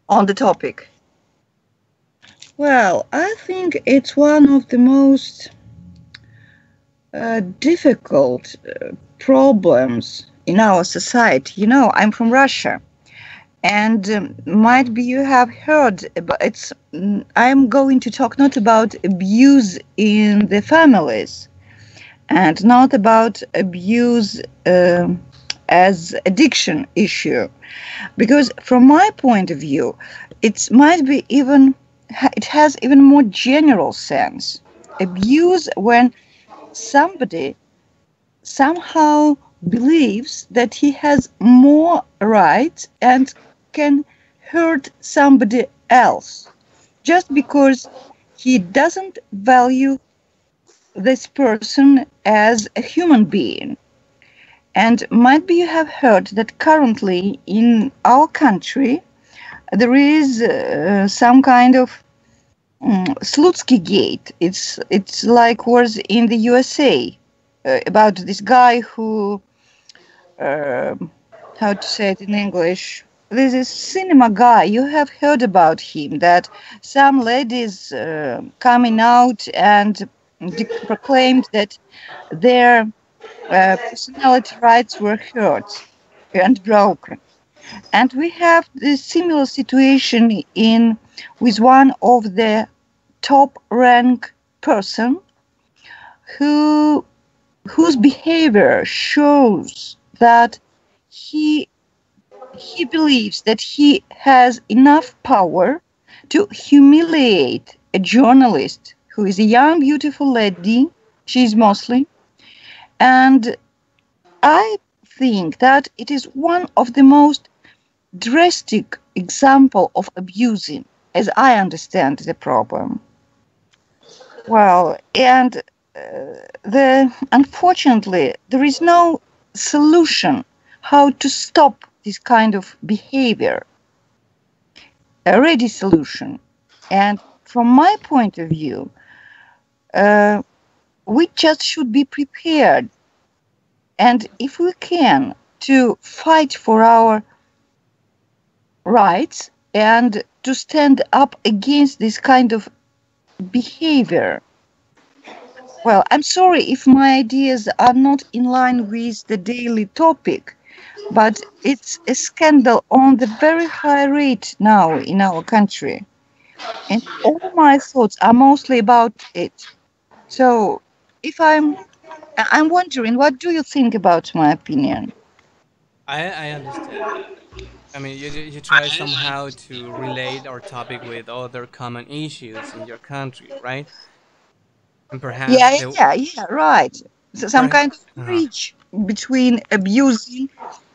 on the topic? Well, I think it's one of the most difficult problems in our society. You know, I'm from Russia, and might be you have heard, but I'm going to talk not about abuse in the families, and not about abuse as addiction issue, because from my point of view, it has even more general sense. Abuse when somebody somehow believes that he has more rights and can hurt somebody else just because he doesn't value this person as a human being. And might be you have heard that currently in our country there is some kind of Slutsky Gate. It's like was in the USA about this guy who, how to say it in English? This is cinema guy. You have heard about him, that some ladies coming out and proclaimed that their personality rights were hurt and broken. And we have this similar situation with one of the top rank person whose behavior shows that he believes that he has enough power to humiliate a journalist who is a young, beautiful lady. She's Muslim. And I think that it is one of the most drastic example of abusing, as I understand the problem. Well, and unfortunately, there is no solution how to stop this kind of behavior, a ready solution. And from my point of view, we just should be prepared. And if we can, to fight for our rights and to stand up against this kind of behavior. Well, I'm sorry if my ideas are not in line with the daily topic, but it's a scandal on the very high rate now in our country. And all my thoughts are mostly about it. So if I'm wondering, what do you think about my opinion? I understand that. I mean, you try somehow to relate our topic with other common issues in your country, right? And perhaps Yeah, right. So some kind of bridge between abusing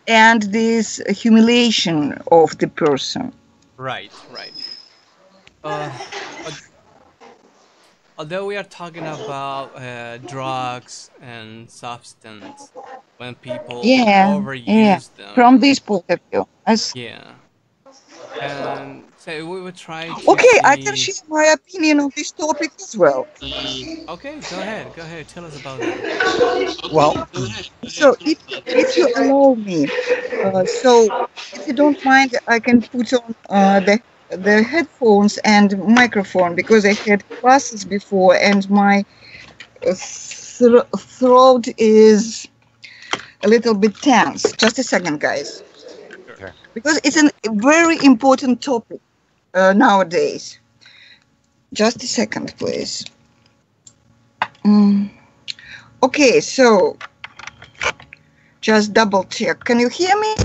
and this humiliation of the person. Right. Although we are talking about drugs and substance, when people overuse them. From this point of view. Yeah. And so we would try to Okay, I can share my opinion on this topic as well. Okay, go ahead. Tell us about that. Well, so if you allow me, so if you don't mind, I can put on the headphones and microphone, because I had classes before and my throat is a little bit tense. Just a second, guys. Okay. Because it's a very important topic nowadays. Just a second, please. Okay, so just double check. Can you hear me?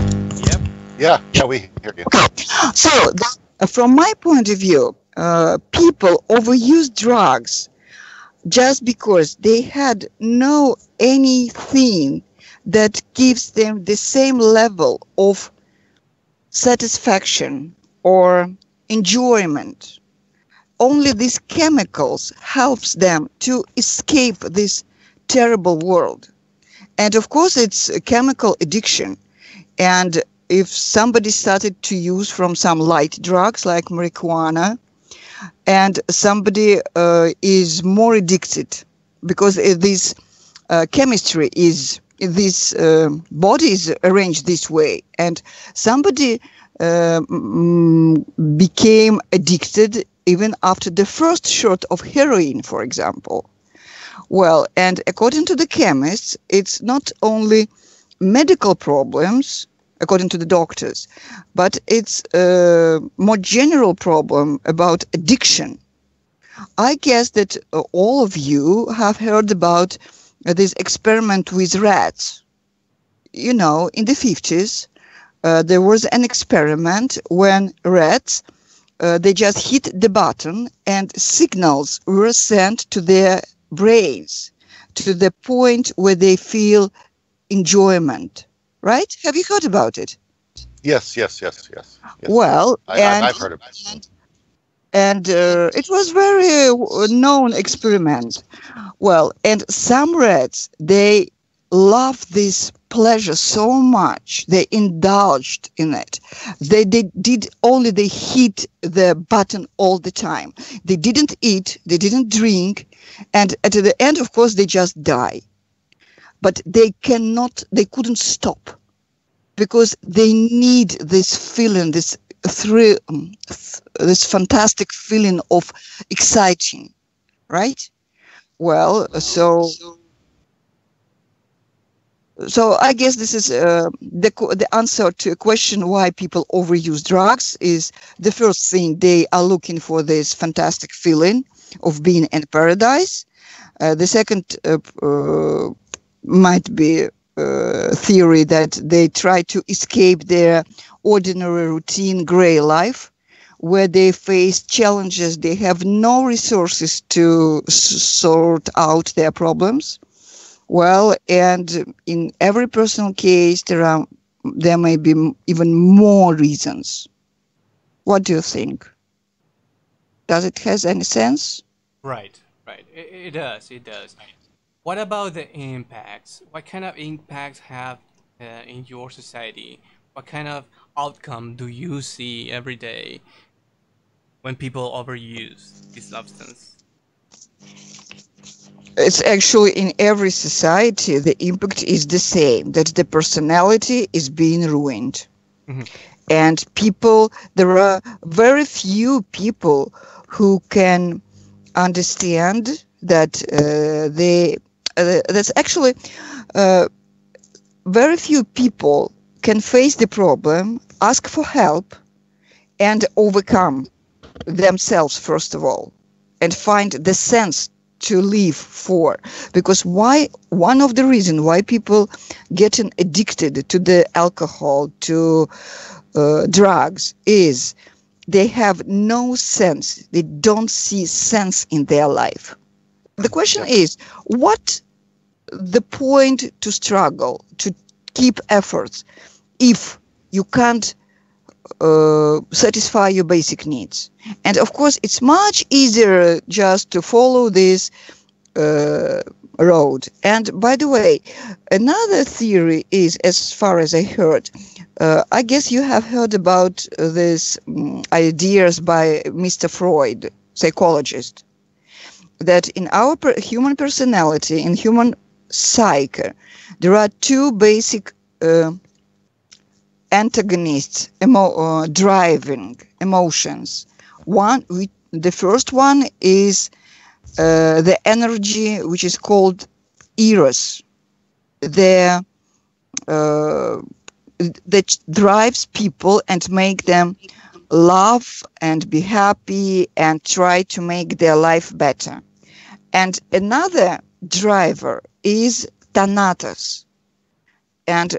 Yep. Yeah, we hear you. Okay. So from my point of view, people overuse drugs just because they had no anything that gives them the same level of satisfaction or enjoyment. Only these chemicals helps them to escape this terrible world. And of course, it's a chemical addiction. And if somebody started to use from some light drugs like marijuana, and somebody is more addicted because this chemistry is, this body is arranged this way, and somebody became addicted even after the first shot of heroin, for example. Well, and according to the chemists, it's not only medical problems, according to the doctors, but it's a more general problem about addiction. I guess that all of you have heard about this experiment with rats. You know, in the 50s, there was an experiment when rats, they just hit the button and signals were sent to their brains to the point where they feel enjoyment. Right? Have you heard about it? Yes. Well, I've heard about it. And it was very known experiment. Well, and some rats, they love this pleasure so much, they indulged in it. They hit the button all the time. They didn't eat, they didn't drink, and at the end, of course, they just die. But they couldn't stop, because they need this feeling, this thrill, this fantastic feeling of exciting, right? Well, so I guess this is the answer to a question why people overuse drugs is the first thing, they are looking for this fantastic feeling of being in paradise. The second might be theory that they try to escape their ordinary routine gray life, where they face challenges. They have no resources to sort out their problems. Well, and in every personal case, there may be even more reasons. What do you think? Does it has any sense? Right. It does. What about the impacts? What kind of impacts have in your society? What kind of outcome do you see every day when people overuse this substance? It's actually in every society, the impact is the same, that the personality is being ruined. Mm-hmm. And there are very few people who can understand that that's actually very few people can face the problem, ask for help, and overcome themselves first of all, and find the sense to live for. Because one of the reasons why people getting addicted to the alcohol, to drugs, is they have no sense. They don't see sense in their life. The question is, what the point to struggle, to keep efforts, if you can't satisfy your basic needs? And of course, it's much easier just to follow this road. And by the way, another theory is, as far as I heard, I guess you have heard about these ideas by Mr. Freud, psychologist, that in our human personality, in human psyche, there are two basic antagonists, driving emotions. The first one is the energy which is called eros, that drives people and make them laugh and be happy and try to make their life better. And another driver is thanatos. And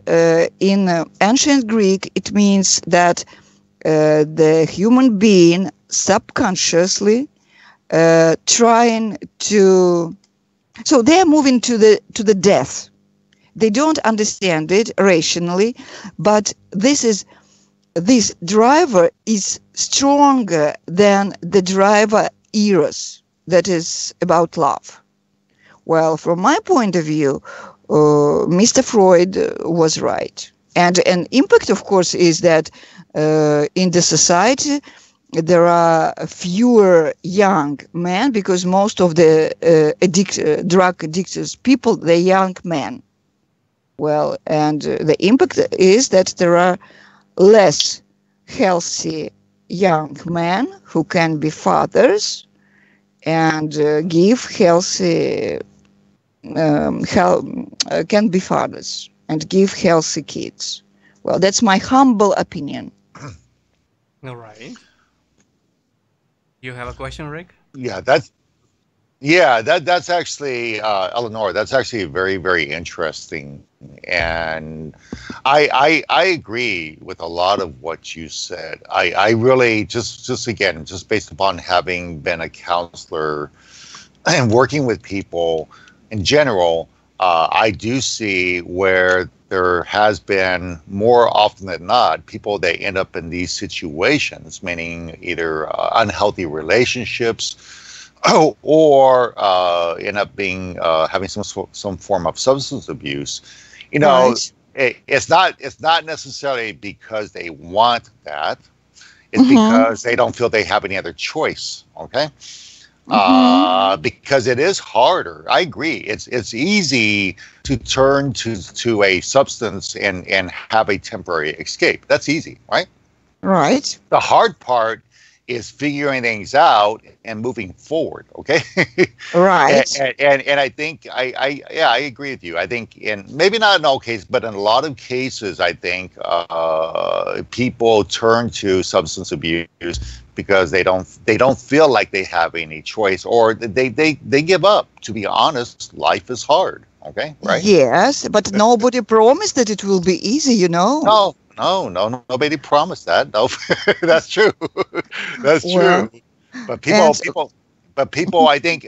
in ancient Greek, it means that the human being subconsciously trying to, so they are moving to the death. They don't understand it rationally, but this driver is stronger than the driver eros, that is about love. Well, from my point of view, Mr. Freud was right. And an impact, of course, is that in the society, there are fewer young men, because most of the drug addicted people, they're young men. Well, and the impact is that there are less healthy young men who can be fathers and give healthy, can be fathers and give healthy kids. Well, that's my humble opinion. All right. You have a question, Rick? That's actually Eleanor. That's actually very, very interesting, and I agree with a lot of what you said. I really just based upon having been a counselor and working with people in general, I do see where there has been, more often than not, people that end up in these situations, meaning either unhealthy relationships or end up being having some form of substance abuse. You know, right. It's not necessarily because they want that. It's because they don't feel they have any other choice. Okay. Because it is harder. I agree. It's easy to turn to a substance and have a temporary escape. That's easy, right? Right. The hard part is figuring things out and moving forward. Okay. Right. And I think I agree with you. I think maybe not in all cases, but in a lot of cases, I think people turn to substance abuse because they don't feel like they have any choice, or they give up. To be honest, life is hard. Okay, right? Yes, but nobody promised that it will be easy, you know. No, nobody promised that. No, that's true. That's Well, true. But and people, I think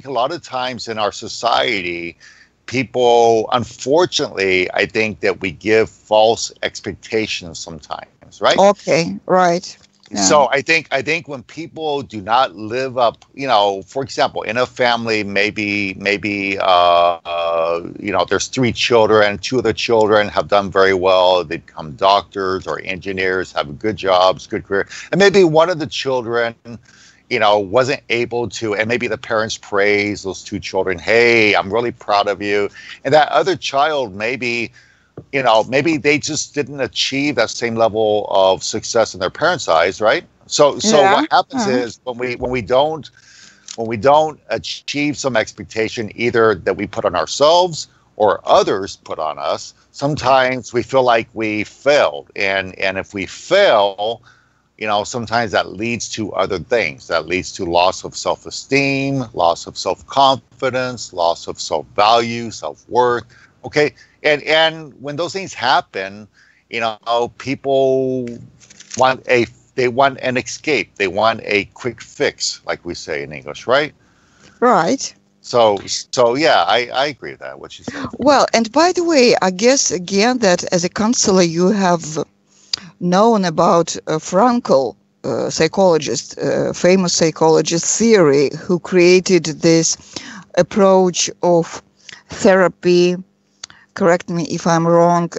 a lot of times in our society, people, unfortunately, I think that we give false expectations sometimes, right? okay, right. Yeah. So I think when people do not live up, for example, in a family, maybe there's 3 children, 2 of the children have done very well. They become doctors or engineers, have good jobs, good career, and maybe one of the children, wasn't able to, and maybe the parents praise those 2 children. Hey, I'm really proud of you. And that other child, maybe they just didn't achieve that same level of success in their parents' eyes, right? So Yeah. what happens is when we don't achieve some expectation, either that we put on ourselves or others put on us, sometimes we feel like we failed. And if we fail, sometimes that leads to other things. That leads to loss of self-esteem, loss of self-confidence, loss of self-value, self-worth. Okay. And when those things happen, people want an escape. They want a quick fix, like we say in English, right? Right. So yeah, I agree with that, what you said. Well, and by the way, I guess again that as a counselor, you have known about Frankl, psychologist, famous psychologist theory, who created this approach of therapy. Correct me if I'm wrong.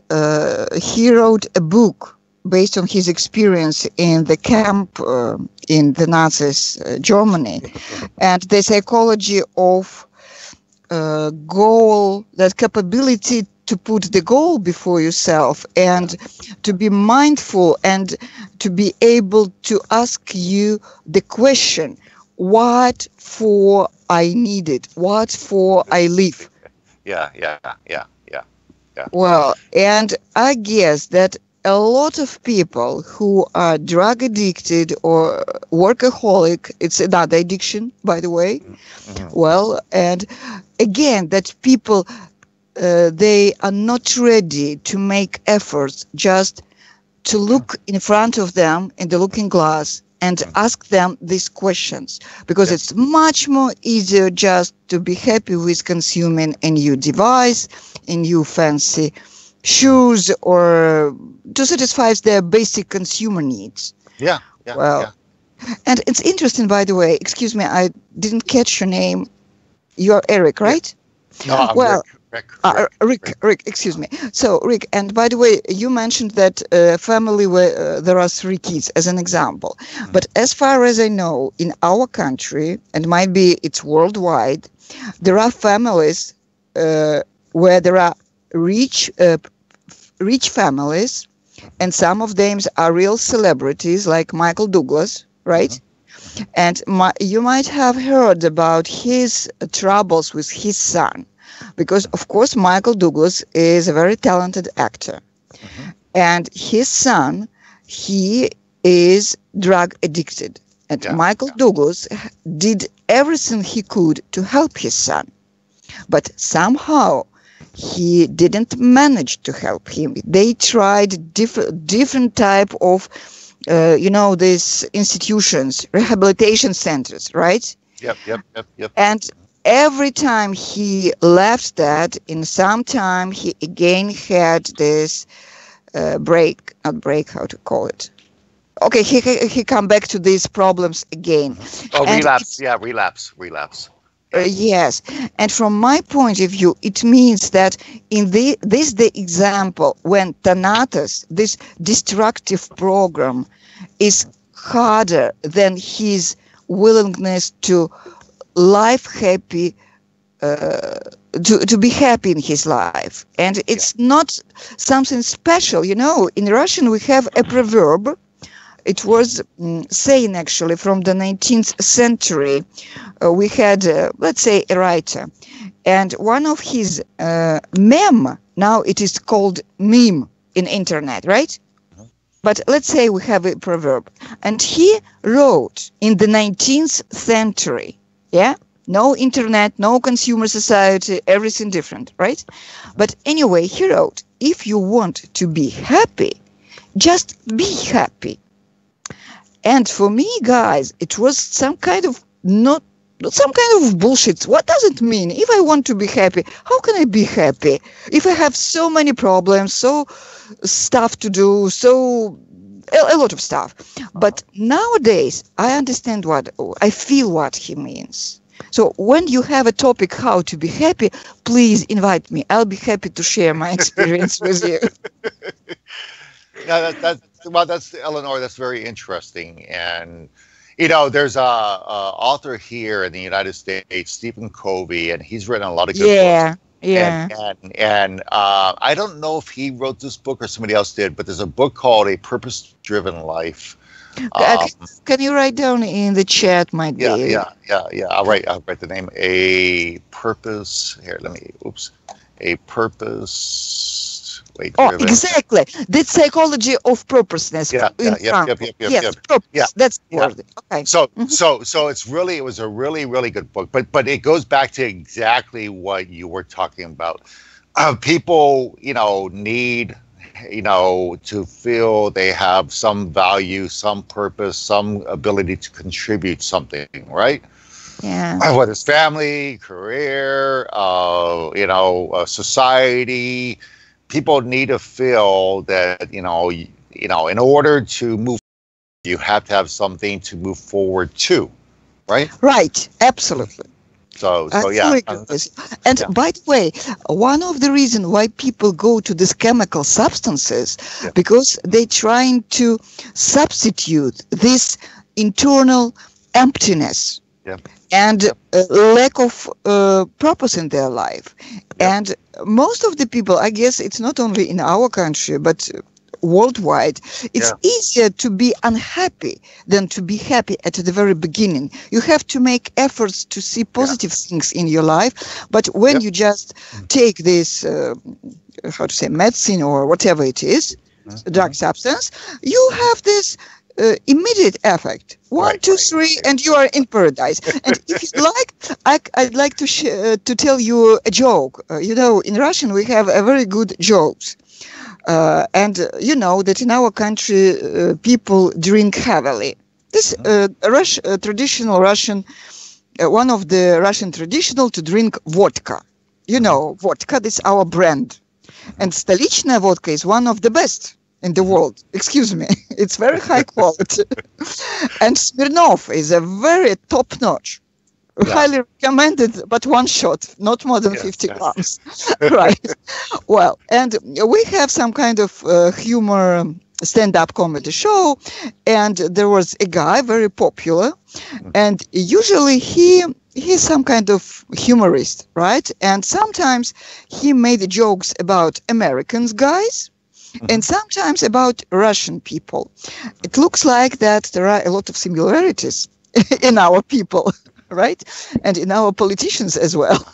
He wrote a book based on his experience in the camp in the Nazis' Germany, and the psychology of goal, that capability to put the goal before yourself and to be mindful and to be able to ask you the question, what for I need it, what for I live. Yeah. Well, and I guess that a lot of people who are drug addicted or workaholic, it's another addiction, by the way. Mm-hmm. Well, and again, that people, they are not ready to make efforts just to look in front of them in the looking glass and ask them these questions, because it's much more easier just to be happy with consuming a new device, a new fancy shoes, or to satisfy their basic consumer needs. Yeah. Well, and it's interesting, by the way, excuse me, I didn't catch your name. You're Eric, right? No, I'm well, Rick. Excuse me. So, Rick, and by the way, you mentioned that family where there are 3 kids as an example. But as far as I know, in our country, and might be it's worldwide, there are families where there are rich families, and some of them are real celebrities like Michael Douglas, right? And you might have heard about his troubles with his son. Because, of course, Michael Douglas is a very talented actor. And his son, he is drug addicted. And Michael Douglas did everything he could to help his son. But somehow he didn't manage to help him. They tried different type of, these institutions, rehabilitation centers, right? Yep. And every time he left that, in some time he again had this how to call it? Okay, he come back to these problems again. Oh, and relapse. Yes, and from my point of view, it means that in the example when Thanatos, this destructive program, is harder than his willingness to life happy, to be happy in his life. And it's not something special. In Russian we have a proverb. it was saying actually from the 19th century. We had, let's say, a writer, and one of his meme, now it is called meme in internet, right? But let's say we have a proverb, and he wrote in the 19th century, yeah? No internet, no consumer society, everything different, right? But anyway, he wrote, if you want to be happy, just be happy. And for me, guys, it was some kind of not some kind of bullshit. What does it mean? If I want to be happy, how can I be happy? If I have so many problems, so stuff to do, so a lot of stuff. But nowadays, I understand I feel what he means. So when you have a topic how to be happy, please invite me. I'll be happy to share my experience with you. No, that's Eleanor. That's very interesting. And there's a author here in the United States, Stephen Covey, and he's written a lot of good books. Yeah. And I don't know if he wrote this book or somebody else did, but there's a book called A Purpose-Driven Life. Can you write down in the chat, my dear? Yeah. I'll write the name. A Purpose. Here, A Purpose. Exactly. The psychology of purposeness. Yep. Purpose. Yeah. That's the word. Okay. So it was a really, really good book. But it goes back to exactly what you were talking about. People, need, to feel they have some value, some purpose, some ability to contribute something, right? Yeah. Whether it's family, career, society. People need to feel that, in order to move, you have to have something to move forward to, right? Right, absolutely. So yeah. And by the way, one of the reasons why people go to these chemical substances, because they're trying to substitute this internal emptiness and lack of purpose in their life. And most of the people, I guess it's not only in our country, but worldwide, it's easier to be unhappy than to be happy at the very beginning. You have to make efforts to see positive things in your life. But when you just take this, medicine or whatever it is, drug substance, you have this immediate effect. 1, 2, 3, and you are in paradise. And if you like, I'd like to tell you a joke. In Russian we have a very good jokes. And you know that in our country people drink heavily. This traditional Russian, one of the Russian traditional to drink vodka. Vodka, this is our brand. And Stolichная vodka is one of the best in the world. Excuse me. It's very high quality. And Smirnoff is a very top-notch. Highly recommended, but one shot, not more than 50 grams. Right. Well, and we have some kind of humor stand-up comedy show, and there was a guy very popular, and usually he's some kind of humorist, right? And sometimes he made jokes about Americans guys, and sometimes about Russian people. It looks like that there are a lot of similarities in our people, right? And in our politicians as well.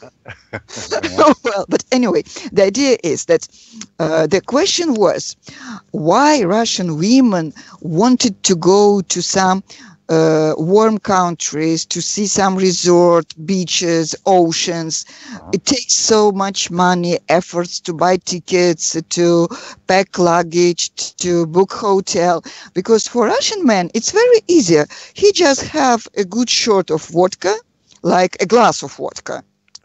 Well, but anyway, the idea is that the question was why Russian women wanted to go to some warm countries to see some resort, beaches, oceans. It takes so much money, efforts to buy tickets, to pack luggage, to book hotel. Because for Russian men, it's very easy. He just have a good shot of vodka, like a glass of vodka,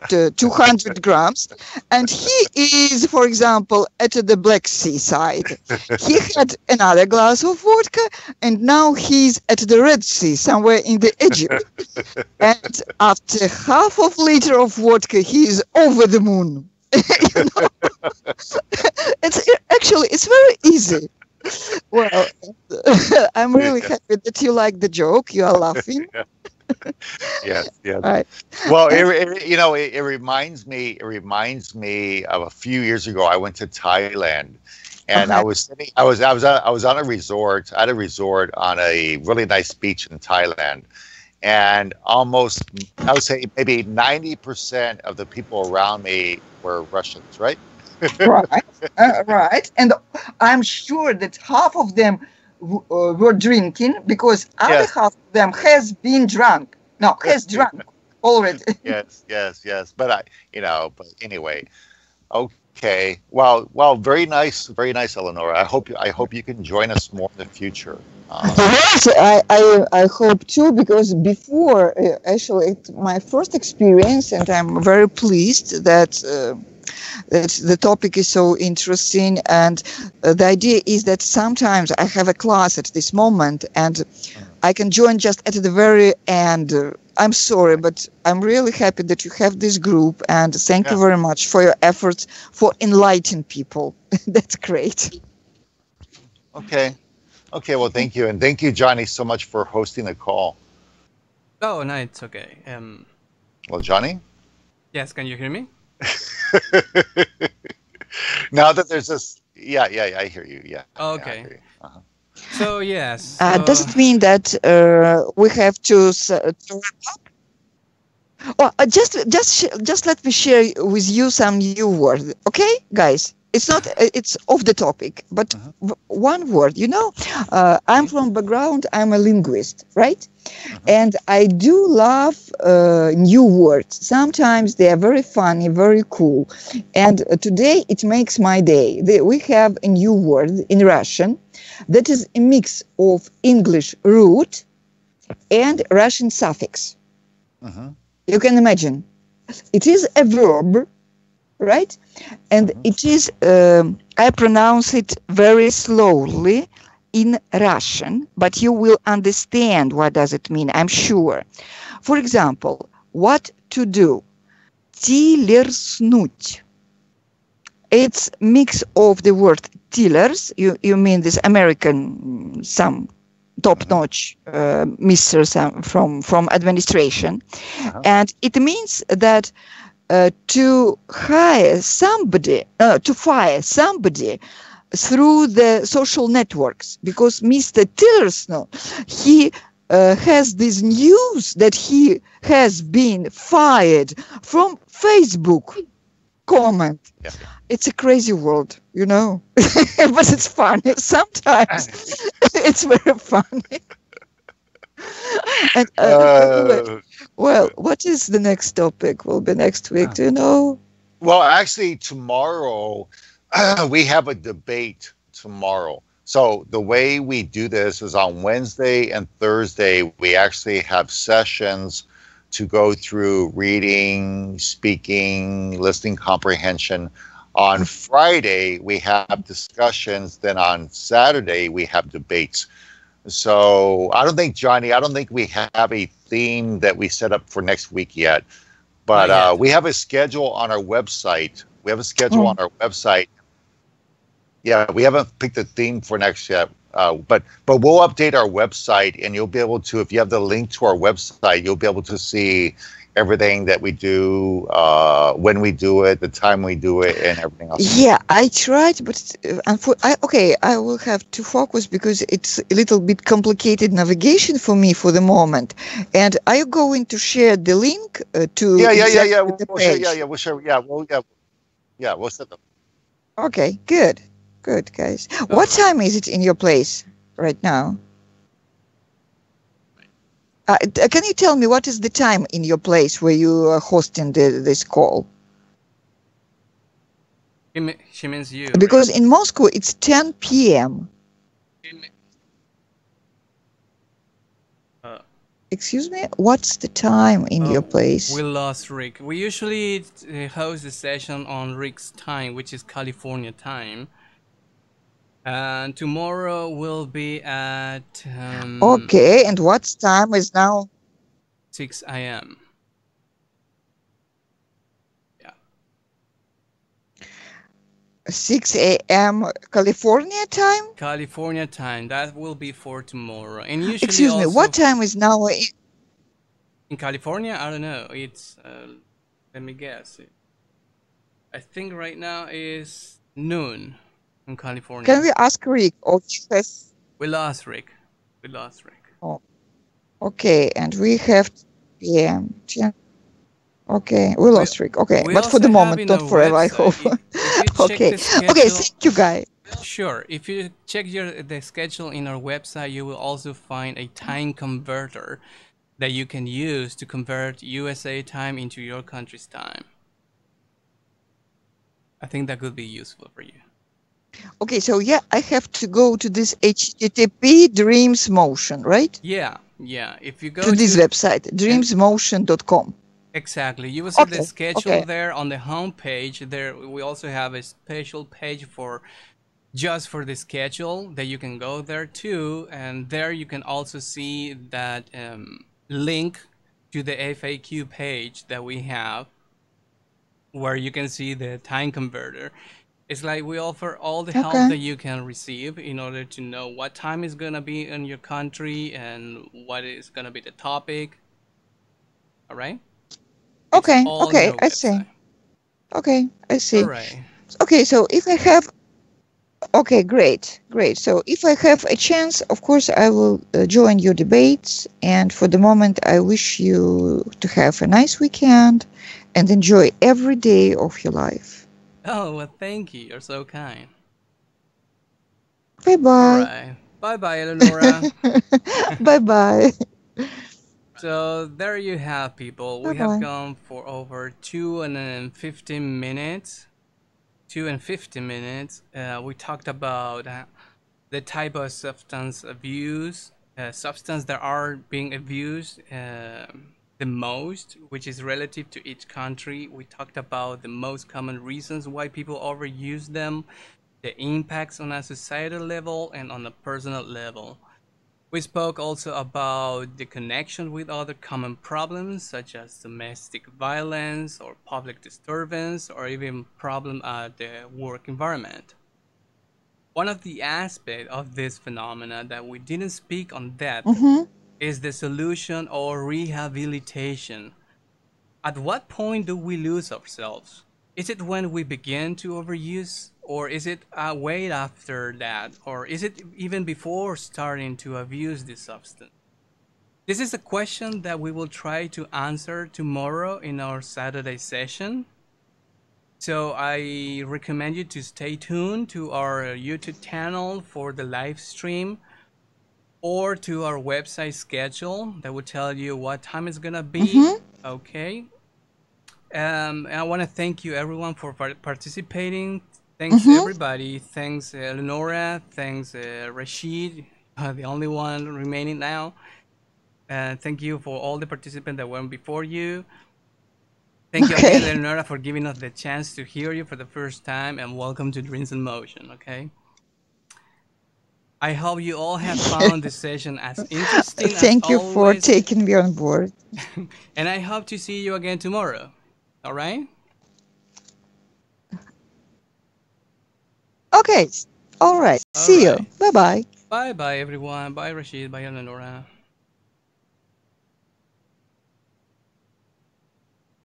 to 200 grams, and he is, for example, at the Black Sea side. He had another glass of vodka, and now he's at the Red Sea, somewhere in the Egypt. And after half of liter of vodka, he is over the moon. It's very easy. Well, I'm really happy that you like the joke. You are laughing. Yes, yes. Right. Well, it reminds me. It reminds me of a few years ago. I went to Thailand, and I was on a resort. At a resort on a really nice beach in Thailand, and almost, I would say, maybe 90% of the people around me were Russians, right? Right, right. And I'm sure that half of them were drinking because other Yes. half of them has been drunk. No, has drunk already. Yes, yes, yes. But but anyway, okay. Well, very nice, Eleonora. I hope you can join us more in the future. Yes, I hope too, because before, actually, it's my first experience, and I'm very pleased that that the topic is so interesting. And the idea is that sometimes I have a class at this moment, and I can join just at the very end. I'm sorry, but I'm really happy that you have this group, and thank you very much for your efforts for enlightening people. That's great. Okay. Okay, well, thank you. And thank you, Johnny, so much for hosting the call. Oh, no, it's okay. Well, Johnny? Yes, can you hear me? Now that there's this... Yeah, I hear you. Yeah. Okay. Yeah, I hear you. Uh-huh. So, yes. Does it mean that we have to wrap up? Oh, just let me share with you some new words, okay, guys? It's not. It's off the topic, but one word. I'm from background. I'm a linguist, right? And I do love new words. Sometimes they are very funny, very cool. And today it makes my day. We have a new word in Russian that is a mix of English root and Russian suffix. You can imagine. It is a verb, right? And it is, I pronounce it very slowly in Russian, but you will understand what does it mean, I'm sure. For example, what to do? Тилерснуть. It's mix of the word tillers. You mean this American, some top-notch misters from administration. And it means that to hire somebody, to fire somebody through the social networks, because Mr. Tillerson, he has this news that he has been fired from Facebook comment. Yeah. It's a crazy world, but it's funny. Sometimes it's very funny. And well, what is the next topic? Will be next week, do you know? Well, actually, tomorrow we have a debate tomorrow. So the way we do this is on Wednesday and Thursday, we actually have sessions to go through reading, speaking, listening comprehension. On Friday, we have discussions. Then on Saturday, we have debates. So I don't think, Johnny, we have a theme that we set up for next week yet. But we have a schedule on our website. Yeah, we haven't picked a theme for next yet. But we'll update our website, and you'll be able to, if you have the link to our website, you'll be able to see everything that we do, when we do it, the time we do it, and everything else. Yeah, I tried, but I will have to focus because it's a little bit complicated navigation for me for the moment. And are you going to share the link to? Yeah. We'll share. We'll set them. Okay, good, guys. What time is it in your place right now? Can you tell me what is the time in your place where you are hosting this call? She means you. Because in Moscow it's 10 p.m. Excuse me? What's the time in your place? We lost Rick. We usually host the session on Rick's time, which is California time. And tomorrow will be at... okay, and what time is now? 6 a.m. Yeah. 6 a.m. California time? California time. That will be for tomorrow. And usually excuse me, what time is now? In California, I don't know. It's let me guess. I think right now is noon in California. Can we ask Rick? Or we lost Rick. Oh, okay, and we have PM. Okay, we lost Rick. Okay, but for the moment, not forever, I hope. Okay, okay, thank you, guys. Sure. If you check the schedule in our website, you will also find a time converter that you can use to convert USA time into your country's time. I think that could be useful for you. Okay, so yeah, I have to go to this HTTP Dreams Motion, right? Yeah. If you go to this website, dreamsmotion.com. Exactly. You will see the schedule there on the home page. There, we also have a special page just for the schedule that you can go there too, and there you can also see that link to the FAQ page that we have, where you can see the time converter. It's like we offer all the help that you can receive in order to know what time is gonna be in your country and what is gonna be the topic. All right. Okay, I see. Okay, I see. All right. Okay, so if I have, okay, great. So if I have a chance, of course, I will join your debates. And for the moment, I wish you to have a nice weekend and enjoy every day of your life. Oh, well, thank you. You're so kind. Bye-bye. All right. Bye-bye, Eleonora. Bye-bye. So there you have, people. We have gone for over 2 and 15 minutes. 2 and 50 minutes. We talked about the type of substance abuse, substance that are being abused the most, which is relative to each country. We talked about the most common reasons why people overuse them, the impacts on a societal level and on a personal level. We spoke also about the connection with other common problems such as domestic violence or public disturbance or even problem at the work environment. One of the aspects of this phenomena that we didn't speak on depth is the solution or rehabilitation. At what point do we lose ourselves? Is it when we begin to overuse? Or is it way after that? Or is it even before starting to abuse this substance? This is a question that we will try to answer tomorrow in our Saturday session. So I recommend you to stay tuned to our YouTube channel for the live stream or to our website schedule that will tell you what time it's gonna be. Okay. I want to thank you everyone for participating. Thanks everybody. Thanks Lenora. Thanks Rashid, the only one remaining now. Thank you for all the participants that went before you. Thank you again, Lenora, for giving us the chance to hear you for the first time, and welcome to Dreams in Motion. Okay. I hope you all have found this session as interesting as always. Thank you for taking me on board. And I hope to see you again tomorrow. All right? Okay. All right. See you. Bye-bye. Bye-bye, everyone. Bye, Rashid. Bye, Eleonora.